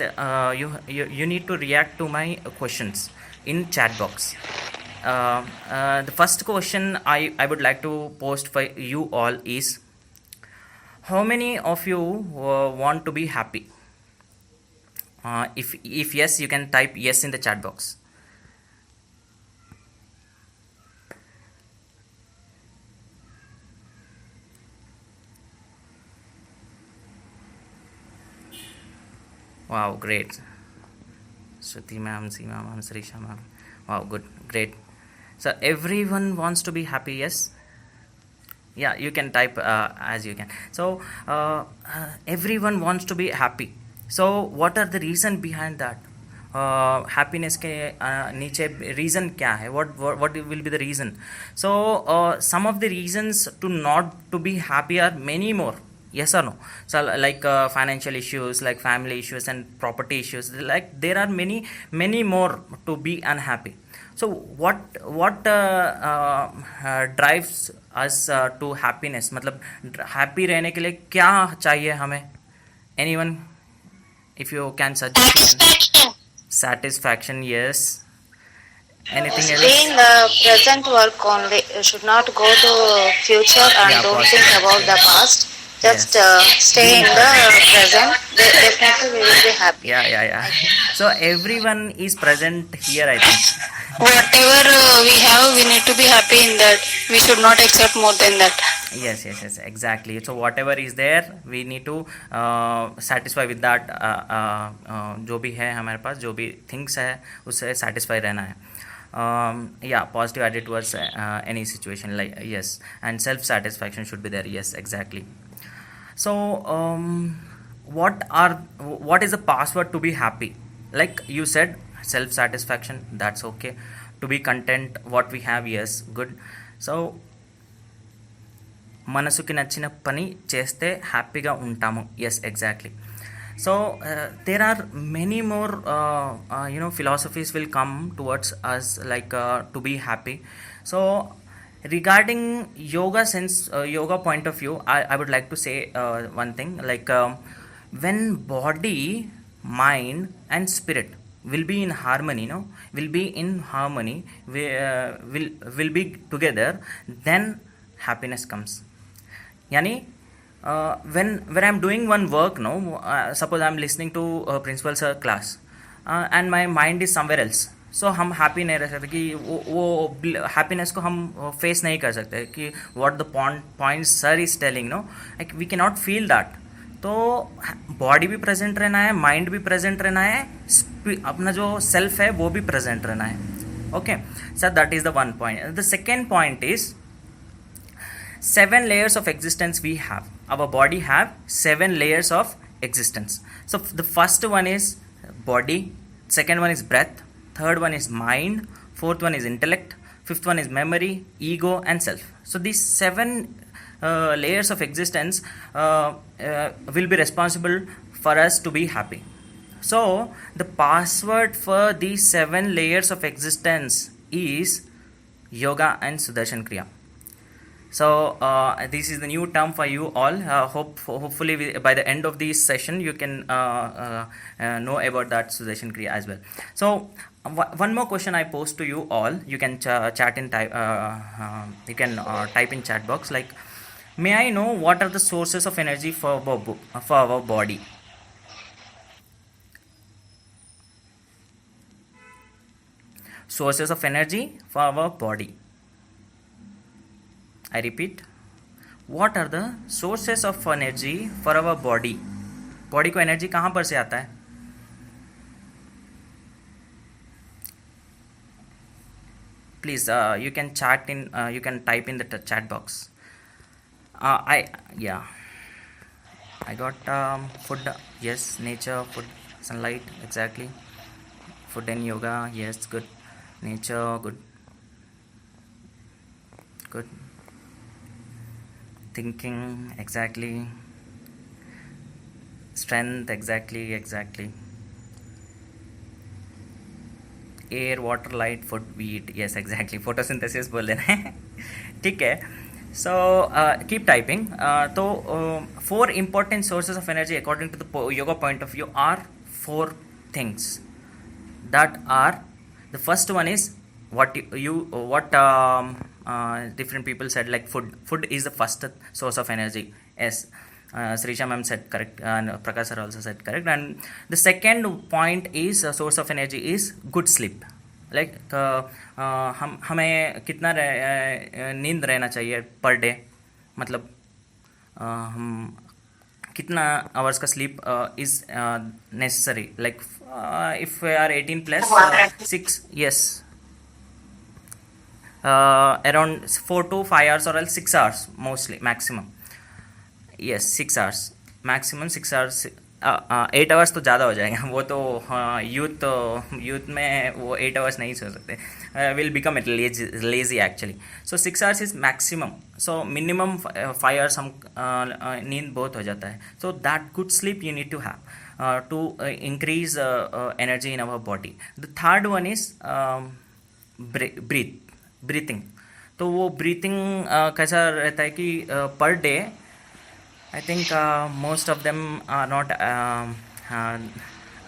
you need to react to my questions in chat box. The first question I would like to post for you all is, how many of you want to be happy? If yes, you can type yes in the chat box. Wow, great. Shruti ma'am, Seema ma'am, Srisha ma'am. Wow, good, great. So everyone wants to be happy, yes? Yeah, you can type as you can. So everyone wants to be happy. So what are the reason behind that? Happiness के नीचे reason क्या है? What will be the reason? So some of the reasons to not to be happy are many more. Yes or no? So like financial issues, like family issues and property issues. Like there are many more to be unhappy. So what drives us to happiness? मतलब happy रहने के लिए क्या चाहिए हमें? Anyone, if you can suggest? Satisfaction. Satisfaction, yes. Anything Stay else? in the present work only. You should not go to future and Yeah, don't positive. think about the past. Just Yes. stay in the present. Definitely we will be happy. Yeah. So everyone is present here, I think. Whatever we have, we need to be happy in that. We should not accept more than that. Yes, exactly. So whatever is there, we need to satisfy with that. जो भी है हमारे पास, जो भी things है, उससे satisfy रहना है. Yeah, positive attitude towards any situation, like yes, and self satisfaction should be there. Yes, exactly. So what is the password to be happy? Like you said, self satisfaction, that's okay. To be content what we have, yes, good. So మనసుకి నచ్చిన పని చేస్తే హ్యాపీగా ఉంటాము. Yes, exactly. So there are many more philosophies will come towards us, like to be happy. So regarding yoga point of view, I would like to say one thing, like when body, mind and spirit will be in harmony, will be together, then happiness comes. Yani when I'm doing one work, suppose I'm listening to principal's class, and my mind is somewhere else, so हम happy नहीं रह सकते कि वो happiness को हम face नहीं कर सकते कि what the point sir is telling, like we cannot feel that. तो बॉडी भी प्रेजेंट रहना है, माइंड भी प्रेजेंट रहना है, अपना जो सेल्फ है वो भी प्रेजेंट रहना है. Okay sir, that is the one point. The second point is 7 layers of existence we have. Our body have 7 layers of existence. So the first one is body, second one is breath, third one is mind, fourth one is intellect, fifth one is memory, ego and self. So these 7 layers of existence will be responsible for us to be happy. So the password for these 7 layers of existence is yoga and Sudarshan Kriya. So this is the new term for you all. Hopefully by the end of this session you can know about that Sudarshan Kriya as well. So one more question I pose to you all. You can chat in type. You can type in chat box, like, may I know what are the sources of energy for our body? Sources of energy for our body. I repeat, what are the sources of energy for our body? Body को energy कहाँ पर से आता है? Please, you can chat in. You can type in the chat box. I got food. Yes, nature, food, sunlight. Exactly. Food and yoga. Yes, good. Nature, good. Thinking, exactly. Strength, exactly. Air, water, light, food, we eat. Yes, exactly. Photosynthesis बोल देना है. ठीक है. So keep typing. तो 4 important sources of energy according to the yoga point of view are 4 things. That are, the first one is what different people said, like food is the first source of energy. Yes, Srisha ma'am said correct, and Prakash sir also said correct. And the second point is source of energy is good sleep. Like हमें कितना नींद रहना चाहिए per day, मतलब हम कितना hours का sleep is necessary, like if we are 18 plus 6, yes, around 4 to 5 hours or else 6 hours mostly, maximum. Yes, 6 hours maximum, 6 hours. 8 hours तो ज़्यादा हो जाएगा, वो तो यूथ में वो 8 आवर्स नहीं सो सकते, will become it lazy actually. So 6 hours is maximum. So minimum 5 hours हम नींद बहुत हो जाता है. So that good sleep you need to have to increase energy in our body. The third one is breathing. तो वो breathing कैसा रहता है कि per day I think most of them are not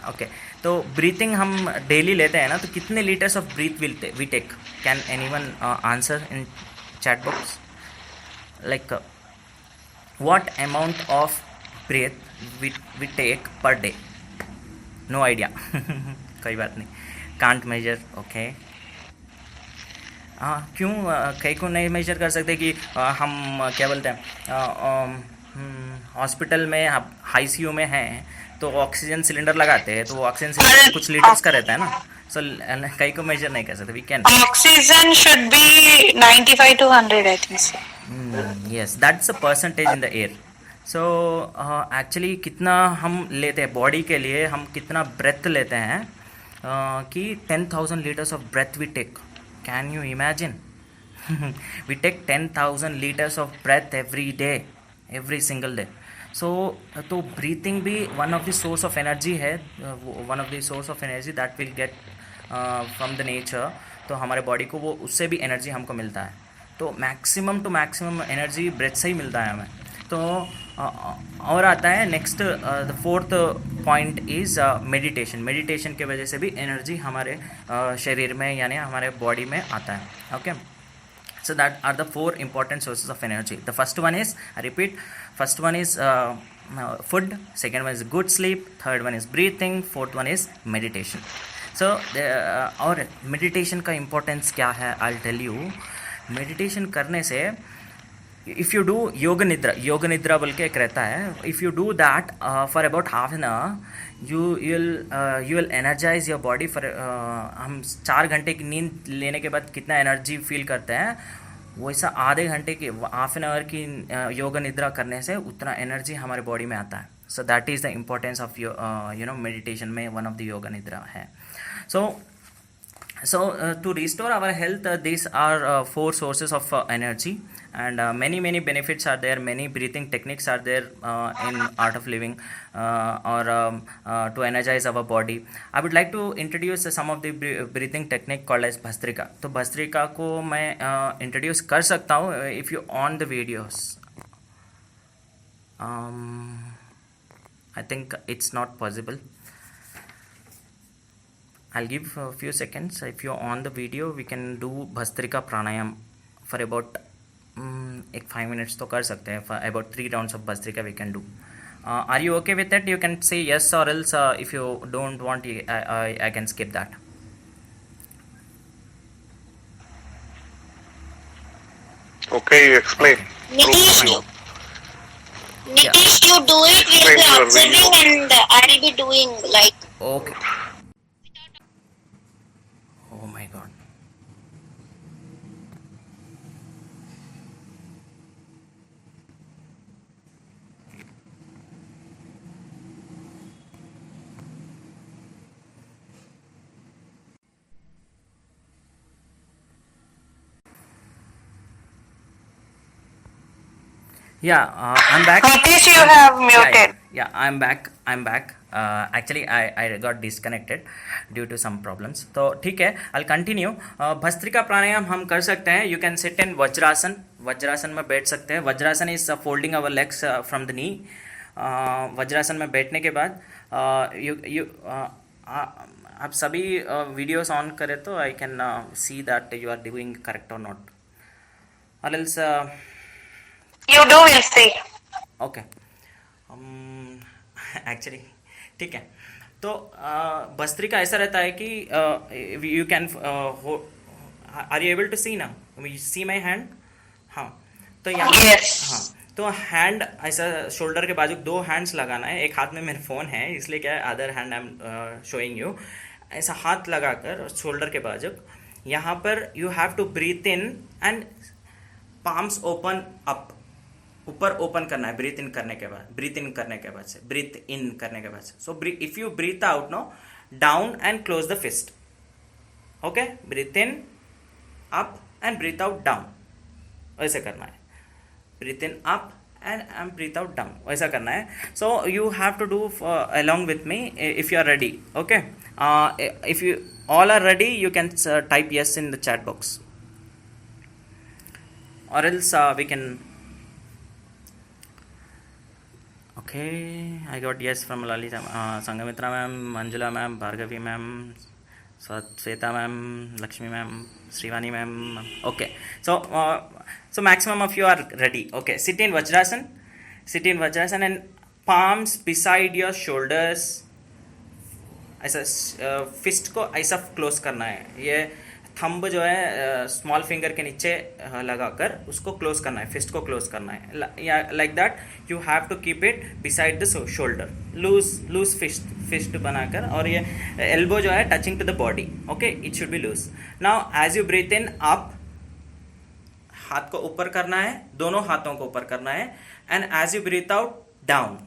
okay. तो ब्रीथिंग हम daily लेते हैं ना, तो कितने litres of breath we take? Can anyone answer in chat box? Like what amount of breath we take per day? No idea. कोई बात नहीं, can't measure. Okay. क्यों कई को नहीं मेजर कर सकते कि हम क्या बोलते हैं हॉस्पिटल में ICU में हैं तो ऑक्सीजन सिलेंडर लगाते हैं, तो वो ऑक्सीजन सिलेंडर कुछ लीटर्स का रहता है ना, सो कई को मेजर नहीं कर सकते. We can Oxygen should be 95 to 100, I think so. yes, that's the percentage in the air. So actually कितना हम लेते हैं बॉडी के लिए, हम कितना ब्रेथ लेते हैं कि 10,000 liters of breath we take. Can you imagine? We take 10,000 liters of breath every day, every single day. So तो breathing भी one of the source of energy है, one of the source of energy that will get from the nature. तो हमारे body को वो उससे भी energy हमको मिलता है. तो maximum to maximum energy breath से ही मिलता है हमें. तो और आता है next the fourth point is meditation. Meditation के वजह से भी एनर्जी हमारे शरीर में यानी हमारे बॉडी में आता है. Okay, so that are the four important sources of energy. The first one is, I repeat, first one is food, second one is good sleep, third one is breathing, fourth one is meditation. So और meditation का importance क्या है, I'll tell you. meditation करने से if you do योग निद्रा बोल के एक रहता है, if you do that for about half an hour, you will energize your body for हम 4 घंटे की नींद लेने के बाद कितना एनर्जी फील करते हैं, वैसा आधे घंटे की हाफ एन आवर की योग निद्रा करने से उतना एनर्जी हमारे बॉडी में आता है. So that is the importance of you know meditation में वन ऑफ द योग निद्रा है. So to restore our health, these are 4 sources of energy, and many benefits are there. Many breathing techniques are there in art of living or to energize our body. I would like to introduce some of the breathing technique called as Bhastrika. तो भस्त्रिका को मैं introduce कर सकता हूँ if you on the videos. I think it's not possible. I'll give a few seconds. If you're on the video, we can do Bhastrika Pranayam for about 5 minutes तो कर सकते हैं. For about 3 rounds of Bhastrika we can do. Are you okay with that? You can say yes, or else if you don't want, I can skip that. Okay, you explain. Nitish, you do it. We'll be observing and I'll be doing like. Okay. Oh my God. Yeah, I'm back. Nitish, you have muted. Yeah, I'm back. Actually, I got disconnected due to some problems. तो ठीक है, I'll continue. Bhastrika प्राणायाम हम कर सकते हैं. You can sit in vajrasana. Vajrasana में बैठ सकते हैं. Vajrasana is folding our legs from the knee. Vajrasana में बैठने के बाद आप सभी वीडियोस ऑन करें तो I can see that you are doing correct or not. Or else You do, we'll see. Okay. Actually ठीक है. तो भस्त्रिका ऐसा रहता है कि you can are you able to see ना, सी माई हैंड. हाँ, तो यहाँ Yes. हाँ, तो हैंड ऐसा शोल्डर के बाजू 2 हैंड्स लगाना है. एक हाथ में मेरा फ़ोन है इसलिए क्या है, other hand I am showing you. ऐसा हाथ लगाकर शोल्डर के बाजू यहाँ पर you have to breathe in and palms open up. ऊपर ओपन करना है ब्रीथ इन करने के बाद, ब्रीथ इन करने के बाद से, ब्रीथ इन करने के बाद से. So if you breathe out no, down and close the fist. Okay, breathe in up and breathe out down, ऐसे करना है. Breathe in up and breathe out down. वैसा करना है. So you have to do along with me if you are ready. Okay. If you all are ready, you can type yes in the chat box, or else we can. Okay, I got yes from Lalita, Sangamitra ma'am, Manjula ma'am, Bhargavi ma'am, Sweta ma'am, Lakshmi ma'am, Srivani ma'am. Okay, so maximum of you are ready. Okay, sit in Vajrasan. Sit in Vajrasan and palms beside your shoulders. ऐसा fist को ऐसा close करना है. ये thumb जो है small finger के नीचे लगाकर उसको क्लोज करना है, फिस्ट को क्लोज करना है. Like that you have to keep it beside the shoulder. Loose fist बनाकर, और ये एल्बो जो है touching to the body. Okay, it should be loose. Now as you breathe in up, हाथ को ऊपर करना है, दोनों हाथों को ऊपर करना है. And as you breathe out down.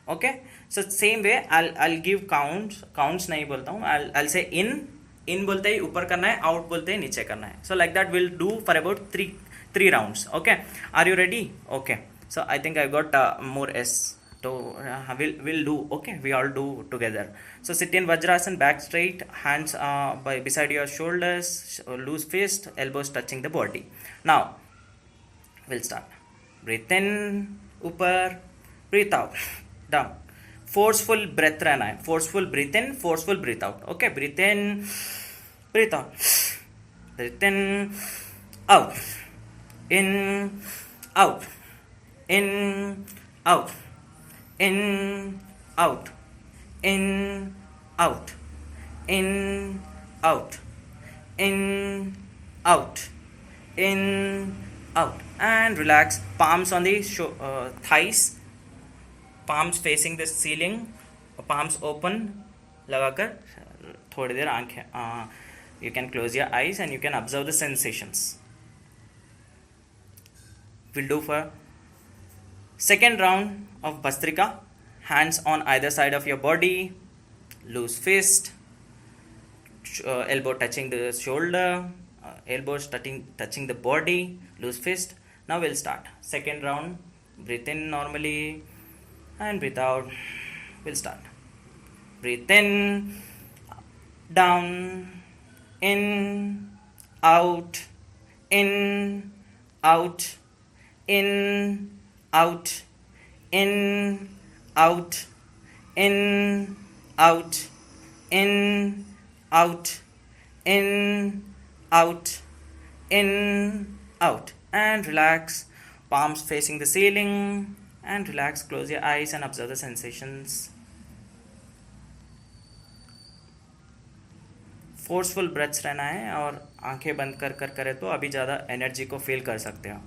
Okay, so same way I'll give counts नहीं बोलता हूँ. I'll say in बोलते ही ऊपर करना है, out बोलते ही नीचे करना है. So like that we'll do for about three rounds. Okay, are you ready? Okay, so I think I got more S. So we'll do. Okay, we all do together. So sit in Vajrasan, back straight, hands beside your shoulders, loose fist, elbows touching the body. Now we'll start. Breathe in, ऊपर, breathe out, down. Forceful breath रहना है. Forceful breathe in, forceful breathe out. Okay, breathe in, breathe out, breathe in, out, in, out, in, out, in, out, in, out, in, out, in, out, in, out, and relax. Palms on the thighs. Palms facing the ceiling, palms open लगाकर थोड़ी देर आंखें, you can close your eyes and you can observe the sensations. We'll do for second round of Bhastrika. Hands on either side of your body, loose fist, elbow touching the shoulder, elbows touching the body, loose fist. Now we'll start second round. Breathe in normally and breathe out. We'll start. Breathe in, down, in, out, in, out, in, out, in, out, in, out, in, out, in, out, in, out, and relax. Palms facing the ceiling. And relax, close your eyes and observe the sensations. Forceful breaths रहना है, और आंखें बंद कर करे तो अभी ज़्यादा एनर्जी को फील कर सकते हो.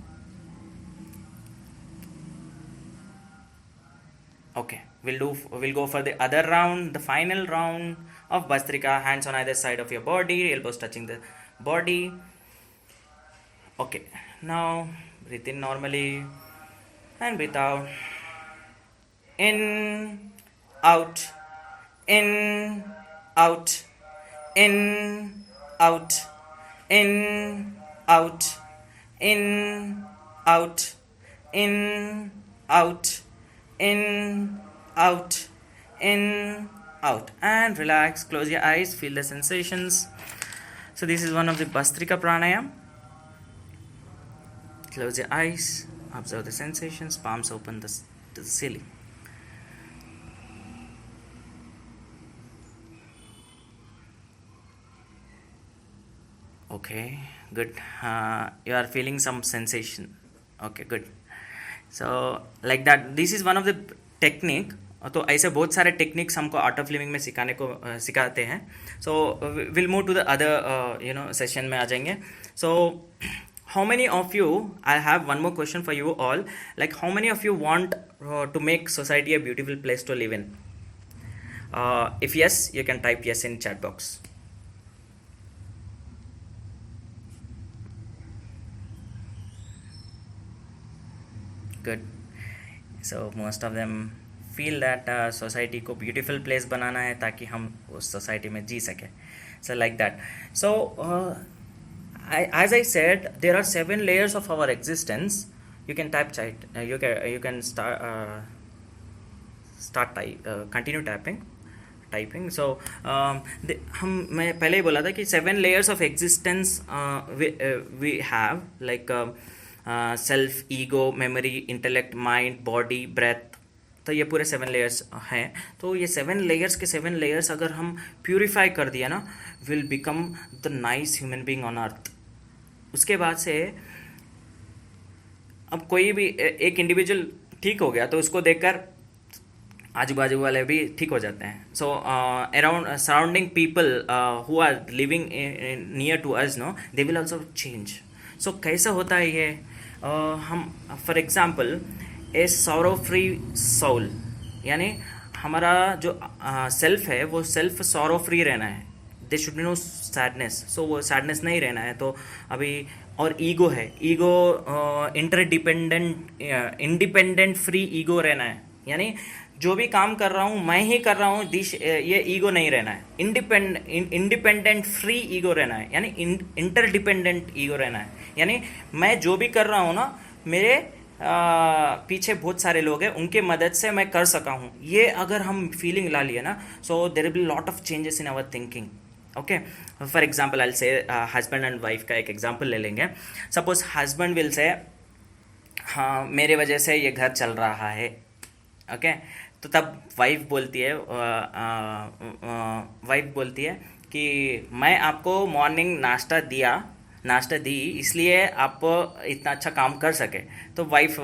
Okay, we'll go for the other round, the final round of Bhastrika. Hands on either side of your body, elbows touching the body. Okay, now breathe in normally and breathe out. In, out, in, out, in, out, in, out, in, out, in, out, in, out, in, out, and relax. Close your eyes, feel the sensations. So this is one of the Bhastrika pranayam. Close your eyes. Observe the sensations, palms open to the ceiling. Okay, good. You are feeling some sensation. Okay, good. So like that, this is one of the technique. तो ऐसे बहुत सारे techniques हमको art of living में सिखाते हैं. So will move to the other session में आ जाएंगे. सो how many of you, I have one more question for you all, like how many of you want to make society a beautiful place to live in? If yes, you can type yes in chat box. Good. So most of them feel that society को beautiful place बनाना है ताकि हम उस society में जी सके. So like that. So as I said, there are 7 layers of our existence. You can type chat. You can start continue typing. So मैं पहले ही बोला था कि 7 layers of existence we have, like self, ego, memory, intellect, mind, body, breath. तो ये पूरे 7 layers हैं. तो ये 7 layers के 7 layers अगर हम प्यूरिफाई कर दिया ना, will become the nice human being on earth. उसके बाद से अब कोई भी एक इंडिविजुअल ठीक हो गया तो उसको देखकर आजू बाजू वाले भी ठीक हो जाते हैं. So around surrounding people who are living near to us, no, they will also change. So कैसा होता है ये? हम for example a sorrow free soul, यानी हमारा जो सेल्फ है वो सेल्फ सॉरो फ्री रहना है. They should be no sadness. So वो सैडनेस नहीं रहना है. तो अभी और ईगो है, ईगो इंडिपेंडेंट फ्री ईगो रहना है. यानी जो भी काम कर रहा हूँ मैं ही कर रहा हूँ, ये ईगो नहीं रहना है. इंडिपेंडेंट फ्री ईगो रहना है, यानी इंटरडिपेंडेंट ईगो रहना है. यानी मैं जो भी कर रहा हूँ ना, मेरे पीछे बहुत सारे लोग हैं, उनके मदद से मैं कर सका हूँ. ये अगर हम फीलिंग ला लिए ना, so there will be lot of changes in our thinking. Okay, for example I say husband and wife का एक एग्जाम्पल ले लेंगे. सपोज हस्बैंड विल से, हाँ मेरे वजह से ये घर चल रहा है. ओके, तो तब वाइफ बोलती है कि मैं आपको मॉर्निंग नाश्ता दी इसलिए आप इतना अच्छा काम कर सके. तो वाइफ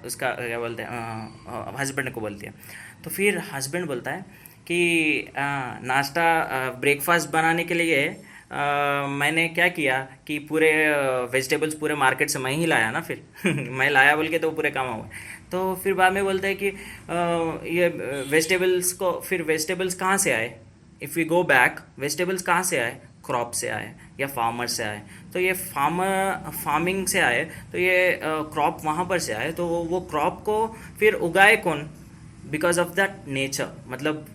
उसका क्या बोलते हैं, हस्बैंड को बोलती है. तो फिर हस्बैंड बोलता है कि नाश्ता ब्रेकफास्ट बनाने के लिए मैंने क्या किया कि पूरे वेजिटेबल्स पूरे मार्केट से मैं ही लाया ना. फिर मैं लाया बोल के तो पूरे काम हुआ. तो फिर बाद में बोलते हैं कि ये वेजिटेबल्स कहाँ से आए. If we go back, vegetables कहाँ से आए? क्रॉप से आए या फार्मर से आए. तो ये फार्मिंग से आए, तो ये क्रॉप वहाँ पर से आए. तो वो क्रॉप को फिर उगाए कौन? बिकॉज ऑफ दैट नेचर, मतलब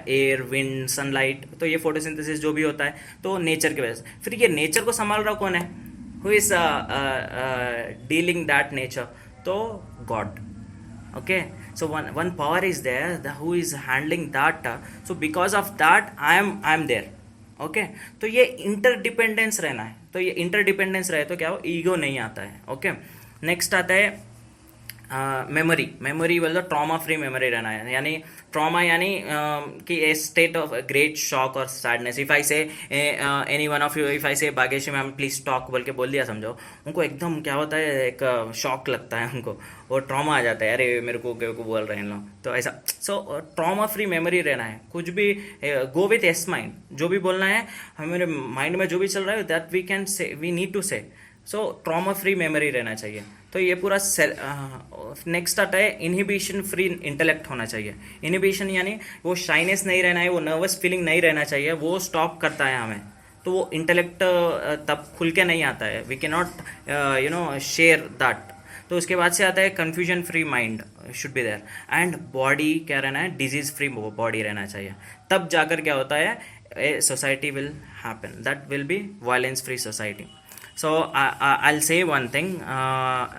एयर, विंड, सनलाइट. तो ये फोटोसिंथेसिस जो भी होता है तो नेचर की वजह से. फिर ये नेचर को संभाल रहा कौन है? Who is dealing that nature? तो God. Okay, so one power is there, who is handling that. So because of that I am there. Okay, तो ये इंटरडिपेंडेंस रहना है. तो ये इंटरडिपेंडेंस रहे तो क्या हो, ईगो नहीं आता है. ओके, नेक्स्ट आता है मेमोरी बोल दो, ट्रॉमा फ्री मेमोरी रहना है. यानी ट्रॉमा यानी कि ए स्टेट ऑफ ग्रेट शॉक और सैडनेस. इफ़ आई से any one of you, if I से भाग्यश्री मैम प्लीज टॉक बोल के बोल दिया, समझो उनको एकदम क्या होता है, एक शॉक लगता है उनको, और ट्रॉमा आ जाता है, अरे मेरे को बोल रहे हैं लोग. तो ऐसा. सो ट्रॉमा फ्री मेमोरी रहना है. कुछ भी गो विथ एस माइंड, जो भी बोलना है हमारे माइंड में जो भी चल रहा है that we can say, we need to say. So trauma free memory रहना चाहिए. तो ये पूरा नेक्स्ट आता है इनहिबिशन फ्री इंटेलेक्ट होना चाहिए. इनहिबिशन यानी वो शाइनेस नहीं रहना है, वो नर्वस फीलिंग नहीं रहना चाहिए, वो स्टॉप करता है हमें. तो वो इंटेलेक्ट तब खुल के नहीं आता है. We can not share that. तो उसके बाद से आता है confusion free mind should be there. And body क्या रहना है, डिजीज फ्री बॉडी रहना चाहिए. तब जाकर क्या होता है, a society will happen, that will be violence free society. So I'll say one thing,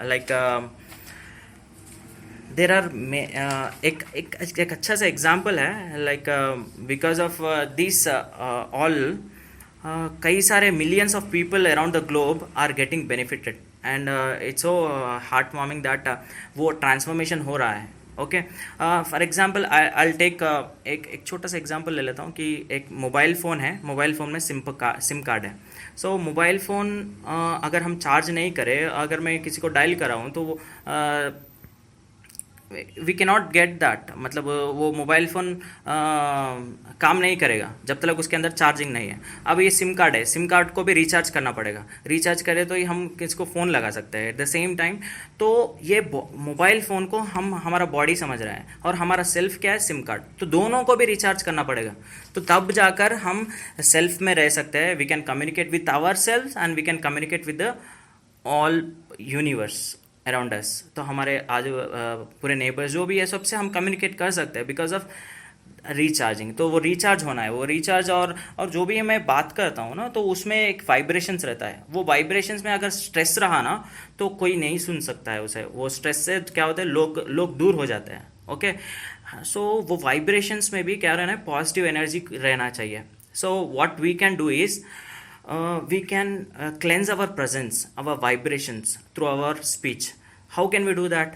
like there are एक अच्छा सा एग्जाम्पल है, like because of this all कई सारे millions of people around the globe are getting benefited, and it's so heartwarming that वो transformation हो रहा है. Okay, for example I'll take एक छोटा सा एग्जाम्पल ले लेता हूँ कि एक मोबाइल फ़ोन है, मोबाइल फ़ोन में सिम कार्ड है. सो मोबाइल फ़ोन अगर हम चार्ज नहीं करें, अगर मैं किसी को डायल कर रहा हूँ तो we can not get that, मतलब वो मोबाइल फ़ोन काम नहीं करेगा जब तक उसके अंदर चार्जिंग नहीं है. अब ये सिम कार्ड है, सिम कार्ड को भी रिचार्ज करना पड़ेगा. रिचार्ज करें तो ही हम किसको फ़ोन लगा सकते हैं एट द सेम टाइम. तो ये मोबाइल फ़ोन को हमारा बॉडी समझ रहा है, और हमारा सेल्फ क्या है, सिम कार्ड. तो दोनों को भी रिचार्ज करना पड़ेगा. तो तब जाकर हम सेल्फ में रह सकते हैं. We can communicate with our self and we can communicate with the all universe around us. तो हमारे आज पूरे नेबर्स जो भी है सबसे हम कम्युनिकेट कर सकते हैं बिकॉज ऑफ रिचार्जिंग, तो वो रिचार्ज होना है, वो रिचार्ज। और जो भी मैं बात करता हूँ ना, तो उसमें एक वाइब्रेशंस रहता है। वो वाइब्रेशंस में अगर स्ट्रेस रहा ना, तो कोई नहीं सुन सकता है उसे। वो स्ट्रेस से क्या होता है, लोग दूर हो जाते हैं। ओके, सो वो वाइब्रेशंस में भी क्या रहना है, पॉजिटिव एनर्जी रहना चाहिए। So what we can do is, we can cleanse our presence, our vibrations through our speech. How can we do that?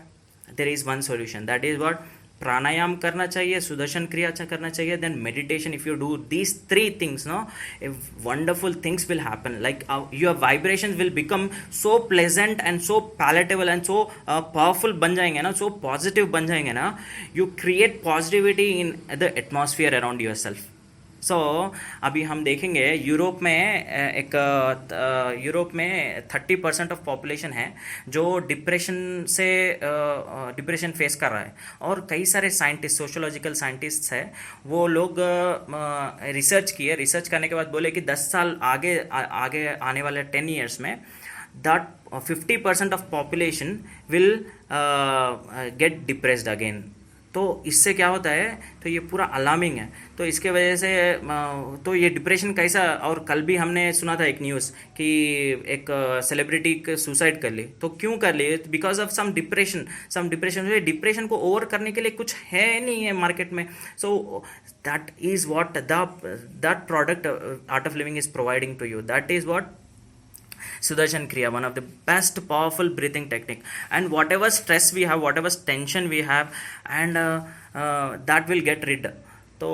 There is one solution, that is what, प्राणायाम करना चाहिए, सुदर्शन क्रिया करना चाहिए, then meditation. If you do these three things, no, wonderful things will happen. Like your vibrations will become so pleasant and so palatable and so powerful बन जाएंगे ना, so positive बन जाएंगे ना. You create positivity in the atmosphere around yourself. सो अभी हम देखेंगे Europe में यूरोप में 30% ऑफ पॉपुलेशन है जो डिप्रेशन फेस कर रहा है। और कई सारे साइंटिस्ट, सोशोलॉजिकल साइंटिस्ट्स हैं, वो लोग रिसर्च किए। रिसर्च करने के बाद बोले कि 10 साल आगे आने वाले 10 ईयर्स में that 50% of population will get depressed again. तो इससे क्या होता है, तो ये पूरा अलार्मिंग है। तो इसके वजह से तो ये डिप्रेशन कैसा, और कल भी हमने सुना था एक न्यूज़ कि एक सेलिब्रिटी सुसाइड कर ली। तो क्यों कर ली? Because of some depression. Depression को ओवर करने के लिए कुछ है नहीं है मार्केट में। So that is what that product art of living is providing to you. That is what Sudarshan Kriya, one of the best powerful breathing technique. And whatever stress we have, whatever tension we have, and that will get rid. So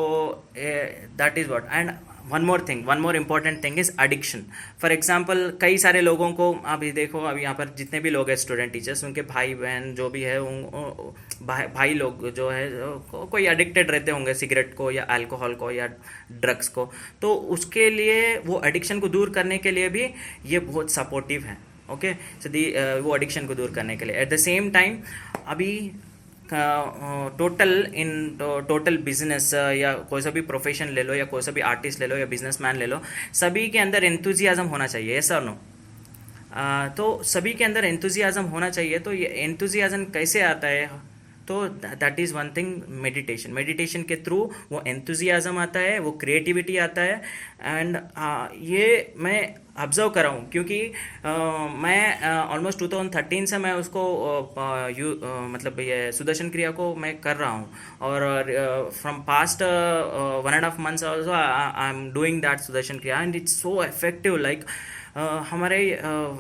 that is what. And one more important thing is addiction. For example, कई सारे लोगों को अभी देखो, अभी यहाँ पर जितने भी लोग हैं, स्टूडेंट, टीचर्स, उनके भाई बहन जो भी है, भाई लोग जो है कोई एडिक्टेड रहते होंगे सिगरेट को या अल्कोहल को या ड्रग्स को। तो उसके लिए, वो एडिक्शन को दूर करने के लिए भी ये बहुत सपोर्टिव है। ओके, वो एडिक्शन को दूर करने के लिए। एट द सेम टाइम अभी टोटल बिजनेस या कोई सा भी प्रोफेशन ले लो, या कोई सा भी आर्टिस्ट ले लो, या बिजनेसमैन ले लो, सभी के अंदर एंथुजियाज्म होना चाहिए। यस और नो? तो सभी के अंदर एंथुजियाज्म होना चाहिए। तो ये एंथुजियाज्म कैसे आता है? तो that is one thing, meditation के थ्रू वो एंथुजियाज्म आता है, वो क्रिएटिविटी आता है। एंड ये मैं ऑब्जर्व कर रहा हूँ, क्योंकि मैं ऑलमोस्ट 2013 से मैं उसको मतलब ये सुदर्शन क्रिया को मैं कर रहा हूँ। और from past 1.5 months also I am doing that Sudarshan Kriya, and it's so effective. Like हमारे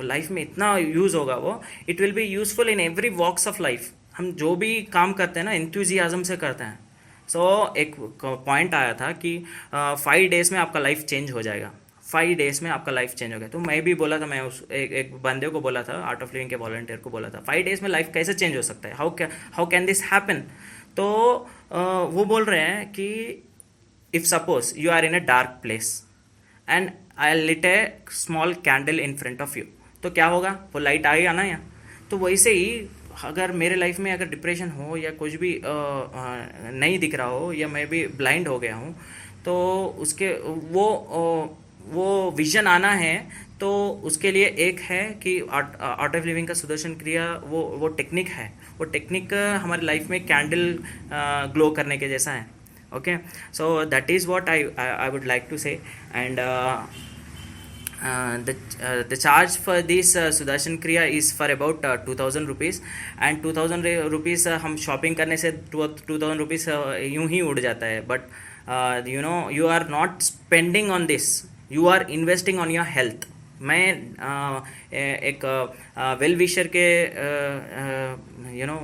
लाइफ में इतना यूज़ होगा वो, it will be useful in every walks of life. हम जो भी काम करते हैं ना, एंथुजियाज्म से करते हैं। सो एक पॉइंट आया था कि 5 days में आपका लाइफ चेंज हो जाएगा। 5 days में आपका लाइफ चेंज हो गया। तो मैं भी बोला था, मैं उस एक बंदे को बोला था, आर्ट ऑफ लिविंग के वॉलंटियर को बोला था, 5 days में लाइफ कैसे चेंज हो सकता है, हाउ कैन दिस हैपन? तो वो बोल रहे हैं कि if suppose you are in a dark place and I lit a small candle in front of you, तो क्या होगा? वो लाइट आएगा ना यहाँ। तो वैसे ही अगर मेरे लाइफ में अगर डिप्रेशन हो, या कुछ भी नहीं दिख रहा हो, या मैं भी ब्लाइंड हो गया हूँ, तो उसके वो विजन आना है। तो उसके लिए एक है कि आर्ट ऑफ लिविंग का सुदर्शन क्रिया वो टेक्निक है। वो टेक्निक हमारी लाइफ में कैंडल ग्लो करने के जैसा है। Okay, so that is what I would like to say. And the charge for this Sudarshan Kriya is for about 2000 rupees, and 2000 rupees हम शॉपिंग करने से 2000 rupees यूं ही उड़ जाता है। But you know, you are not spending on this, you are investing on your health. मैं एक वेल विशर के यू नो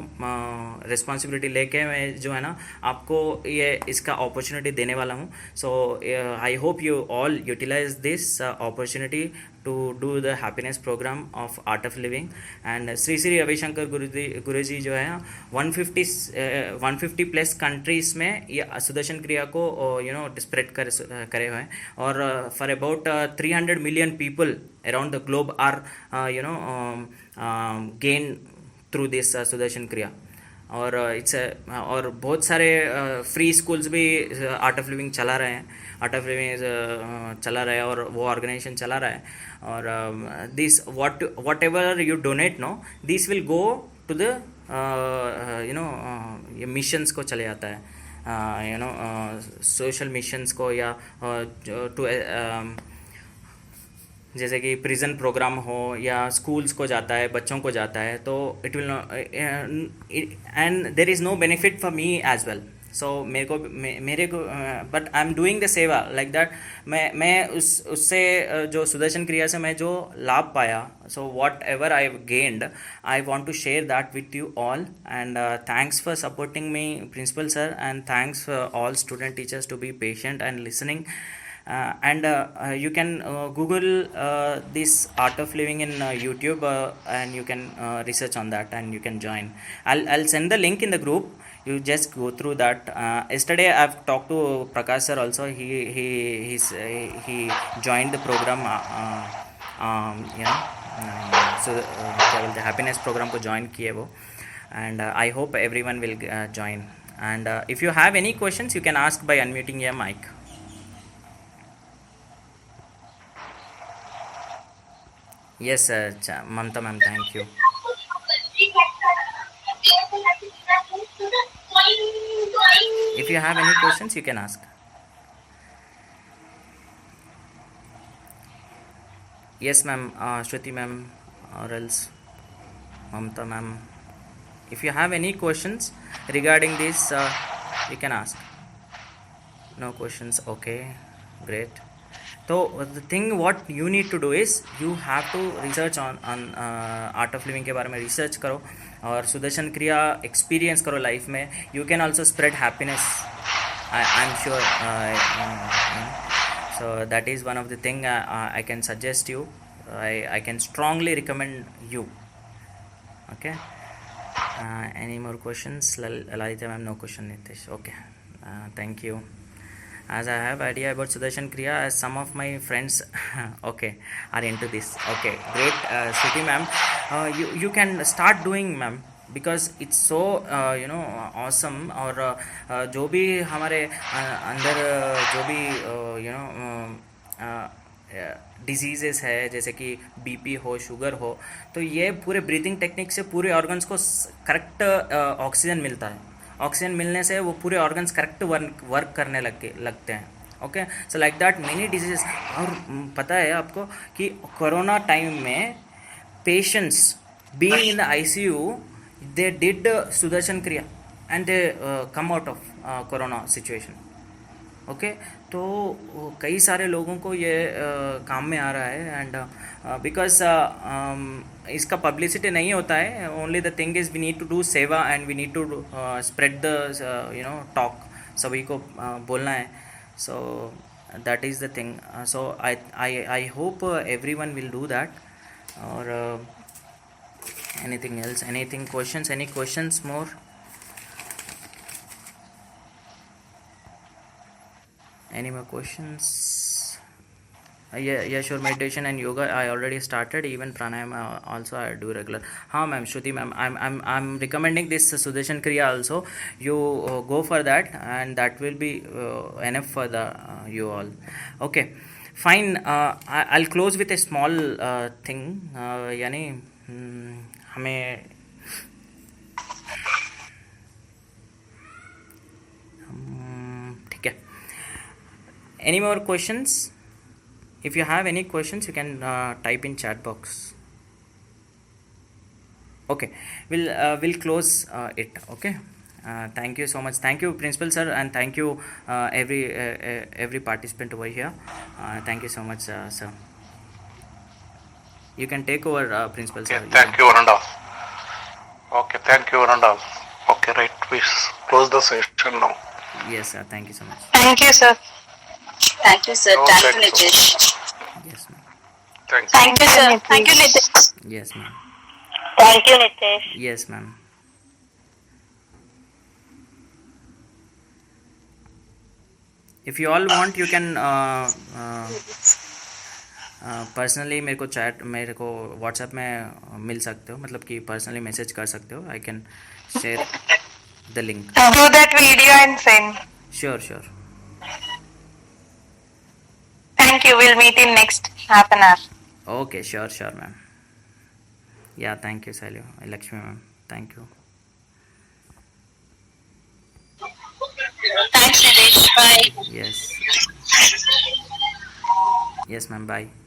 रिस्पॉन्सिबिलिटी लेके मैं जो है ना, आपको ये इसका अपॉर्चुनिटी देने वाला हूँ। So I hope you all utilize this opportunity to do the happiness program of art of living. And Shri Shri Ravishankar Guruji जो है 150 प्लस कंट्रीज में ये सुदर्शन क्रिया को यू नो स्प्रेड करे हुए हैं। और for about 300 million people around the globe are you know gain through this Sudarshan Kriya। और इट्स और बहुत सारे फ्री स्कूल्स भी आर्ट ऑफ लिविंग चला रहे हैं, आर्ट ऑफ लिविंग चला रहा है, और वो ऑर्गेनाइजेशन चला रहा है। और this whatever you donate no, this will go to the you know ये मिशंस को चले जाता है। सोशल मिशंस को या टू जैसे कि प्रिजन प्रोग्राम हो या स्कूल्स को जाता है, बच्चों को जाता है, तो it will end there is no benefit for me as well. So मेरे को but I am doing the seva like that. मैं उससे जो सुदर्शन क्रिया से मैं जो लाभ पाया, so whatever I gained, I want to share that with you all. And thanks for supporting me principal sir, and thanks for all student teachers to be patient and listening. And you can Google this Art of Living in YouTube, and you can research on that and you can join. I'll send the link in the group. You just go through that. Yesterday I've talked to Prakash sir also. He joined the program. So क्या बोलते हैं, happiness program को join किए वो. And I hope everyone will join. And if you have any questions, you can ask by unmuting your mic. Yes, Mamta ma'am, thank you. If you have any questions, you can ask. Yes, ma'am, Shruti ma'am, or else Mamta ma'am. If you have any questions regarding this, you can ask. No questions, okay, great. So the thing what you need to do is you have to research on art of living के बारे में research करो और सुदर्शन क्रिया experience करो life में. You can also spread happiness, I am sure. So that is one of the thing I can suggest you. I can strongly recommend you. Okay. Any more questions? Lalita ma'am, no question. Nitish, okay. Thank you. As I have idea about Sudarshan Kriya, as some of my friends okay are into this. Okay, great. Shruti ma'am, you can start doing ma'am, because it's so awesome. और जो भी हमारे अंदर जो भी diseases है, जैसे कि बीपी हो, शुगर हो, तो ये पूरे ब्रीथिंग टेक्निक से पूरे ऑर्गन्स को करेक्ट ऑक्सीजन मिलता है. ऑक्सीजन मिलने से वो पूरे ऑर्गन्स करेक्ट वर्क करने लगते हैं. Okay, so like that many diseases. और पता है आपको कि कोरोना टाइम में patients being in the ICU, they did Sudarshan Kriya and they come out of corona situation. Okay, तो कई सारे लोगों को ये काम में आ रहा है. एंड बिकॉज इसका पब्लिसिटी नहीं होता है. Only the thing is we need to do seva and we need to spread the talk. सभी को बोलना है. So that is the thing. So I hope every one will do that. और anything else, anything questions, any questions more? Any more questions? Yeah, sure. Meditation and yoga I already started. Even pranayama also I do regular. हाँ ma'am, Shruti ma'am, I'm recommending this Sudarshan Kriya also. You go for that, and that will be enough for the you all. Okay, fine. I'll close with a small thing. यानी हमें ठीक है. Any more questions? If you have any questions, you can type in chat box. Okay, we'll close it. Okay. Thank you so much. Thank you, Principal Sir, and thank you every participant over here. Thank you so much, sir. You can take over, Principal Sir. Thank you, Randall. Okay, thank you, Randall. Okay, right. We close the session now. Yes, sir. Thank you so much. Thank you, sir. Thank you, sir. No, Thank you, thank you. Nitish. Yes, ma'am. Thank you. Thank you, sir. Thank you, Nitish. Yes, ma'am. Thank you, Nitish. Yes, ma'am. If you all want, you can personally मेरे को WhatsApp में मिल सकते हो, मतलब कि personally message कर सकते हो. I can share the link. Do that video and send. Sure. Thank you. We'll meet in next half an hour. Okay, sure, ma'am. Yeah, thank you, Salyu. Lakshmi ma'am, thank you. Yes, ma'am. Bye.